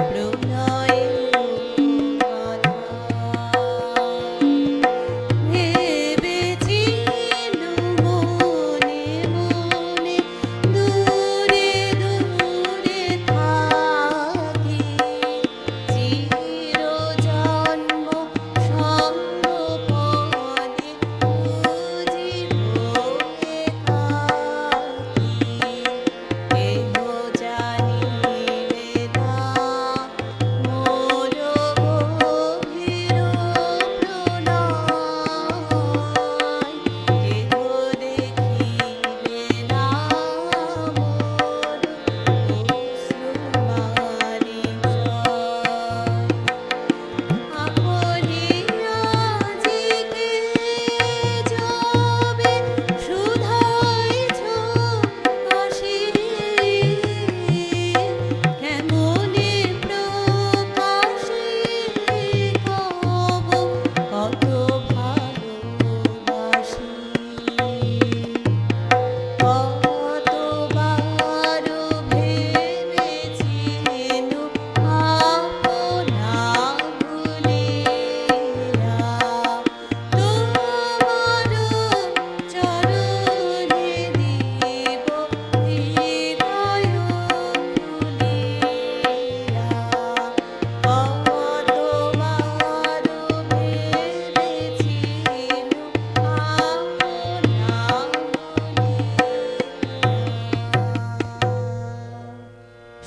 প্রণয়ের কথা, ভেবেছিনু মনে মনে দূরে দূরে থাকি, চিরজন্ম সঙ্গপনে বুঝিব একাকী, কেহ জানিবে না মোর গভীর প্রণয়, কেহ দেখিবে না মোর অশ্রুবারি আপনি আজিকে যাবে শুধাইছ আসি, কেমনে প্রকাশে কব কত ভালোবাসি, কতবার ভেবেছিনু আপনা ভুলিয়া, তোমার চরণে দিব হৃদয় খুলিয়া, কতবার ভেবেছিনু আপনা ভুলিয়া।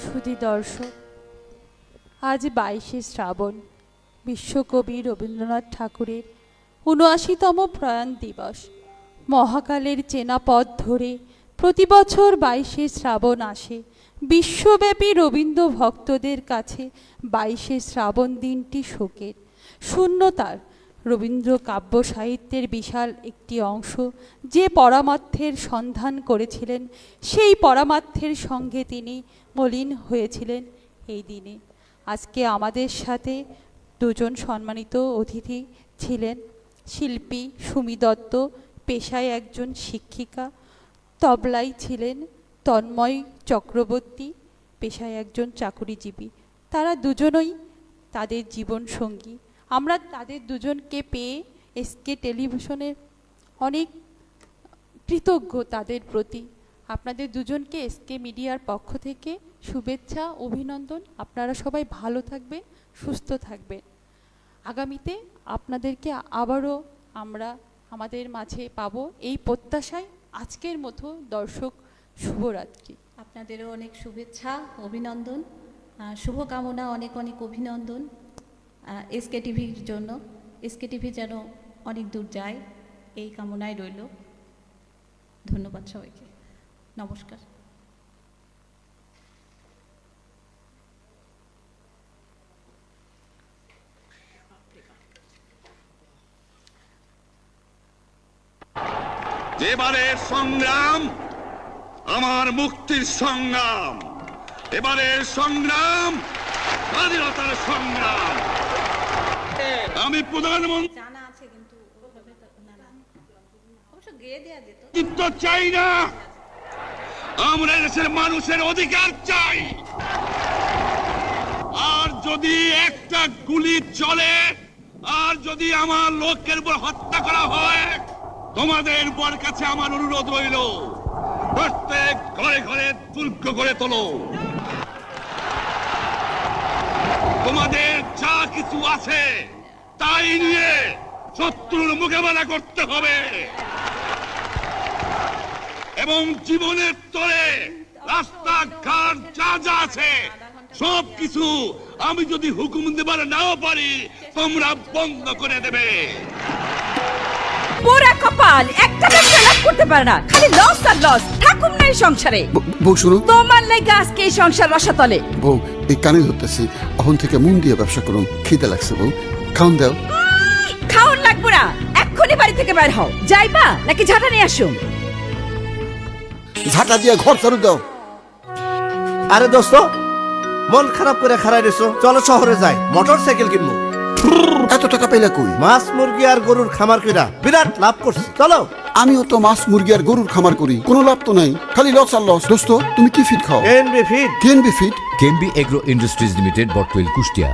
সুধী দর্শক, আজ 22শে শ্রাবণ, বিশ্বকবি রবীন্দ্রনাথ ঠাকুরের ৭৯তম প্রয়াণ দিবস। মহাকালের চেনা পথ ধরে প্রতি বছর 22শে শ্রাবণ আসে। বিশ্বব্যাপী রবীন্দ্র ভক্তদের কাছে 22শে শ্রাবণ দিনটি শোকের, শূন্যতার। রবীন্দ্র কাব্য সাহিত্যের বিশাল একটি অংশ যে পরমার্থের সন্ধান করেছিলেন, সেই পরমার্থের সঙ্গে তিনি মলিন হয়েছিলেন এই দিনে। আজকে আমাদের সাথে দুজন সম্মানিত অতিথি ছিলেন। শিল্পী সুমি দত্ত, পেশায় একজন শিক্ষিকা। তবলায় ছিলেন তন্ময় চক্রবর্তী, পেশায় একজন চাকুরিজীবী। তারা দুজনই তাদের জীবন সঙ্গী। আমরা তাদের দুজনকে পেয়ে এসকে টেলিভিশনের অনেক কৃতজ্ঞ তাদের প্রতি। আপনাদের দুজনকে এসকে মিডিয়ার পক্ষ থেকে শুভেচ্ছা, অভিনন্দন। আপনারা সবাই ভালো থাকবেন, সুস্থ থাকবেন। আগামীতে আপনাদেরকে আবারও আমরা আমাদের মাঝে পাবো এই প্রত্যাশায় আজকের মতো দর্শক শুভরাত্রি। আপনাদেরও অনেক শুভেচ্ছা, অভিনন্দন, শুভকামনা, অনেক অনেক অভিনন্দন এসকে টিভির জন্য। এসকে টিভি যেন অনেক দূর যায় এই কামনায় রইল। ধন্যবাদ সবাইকে, নমস্কার। এবারের সংগ্রাম আমার মুক্তির সংগ্রাম, এবারের সংগ্রাম স্বাধীনতার সংগ্রাম। আমি প্রধানমন্ত্রী জানা আছে কিন্তু অবশ্য গেয়ে দেওয়া যেত। চাই না, আমরা দেশের মানুষের অধিকার চাই। আর যদি একটা গুলি চলে, আর যদি আমার লোকের উপর হত্যা করা হয়, তোমাদের উপর কাছে আমার অনুরোধ রইল, প্রত্যেক ঘরে ঘরে দুর্গ করে তোলো। তোমাদের যা কিছু আছে তাই নিয়ে শত্রুর মোকাবেলা করতে হবে, এবং জীবনের তরে রাস্তাঘাট যা যা আছে সব কিছু আমি যদি হুকুম দেবার নাও পারি, তোমরা বন্ধ করে দেবে। পোড়া কপাল, একটা ব্যবসা লাভ করতে পারে না, খালি লস আর লস। ঠাকুর নাই সংসারে। বউ শুনো, তোমার লাগে আজকে এই সংসার রসাতলে। বউ এই কানে ধরতেছি, এখন থেকে মন দিয়ে ব্যবসা করুন। খিদে লাগছে বউ, খাওন দাও। খাওন লাগবো না, এক্ষুনি বাড়ি থেকে বের হও। যাইবা নাকি ঝাঁটা নিয়ে আসুন? ঝাঁটা দিয়ে ঘর ঝাড়ু দাও। আরে দোস্ত, মন খারাপ করে খারাই রয়েছো, চলো শহরে যাই, মোটর সাইকেল কিনবো। এত টাকা পেলে কই? মাছ মুরগি আর গরুর খামার কইরা বিরাট লাভ করছি, চলো। আমিও তো মাছ মুরগি আর গরুর খামার করি, কোনো লাভ তো নাই, খালি লস আর লস। দোস্ত তুমি কি ফিট খাও? NB feed. KNB feed. KNB agro industries limited, Bottail, Kushtia.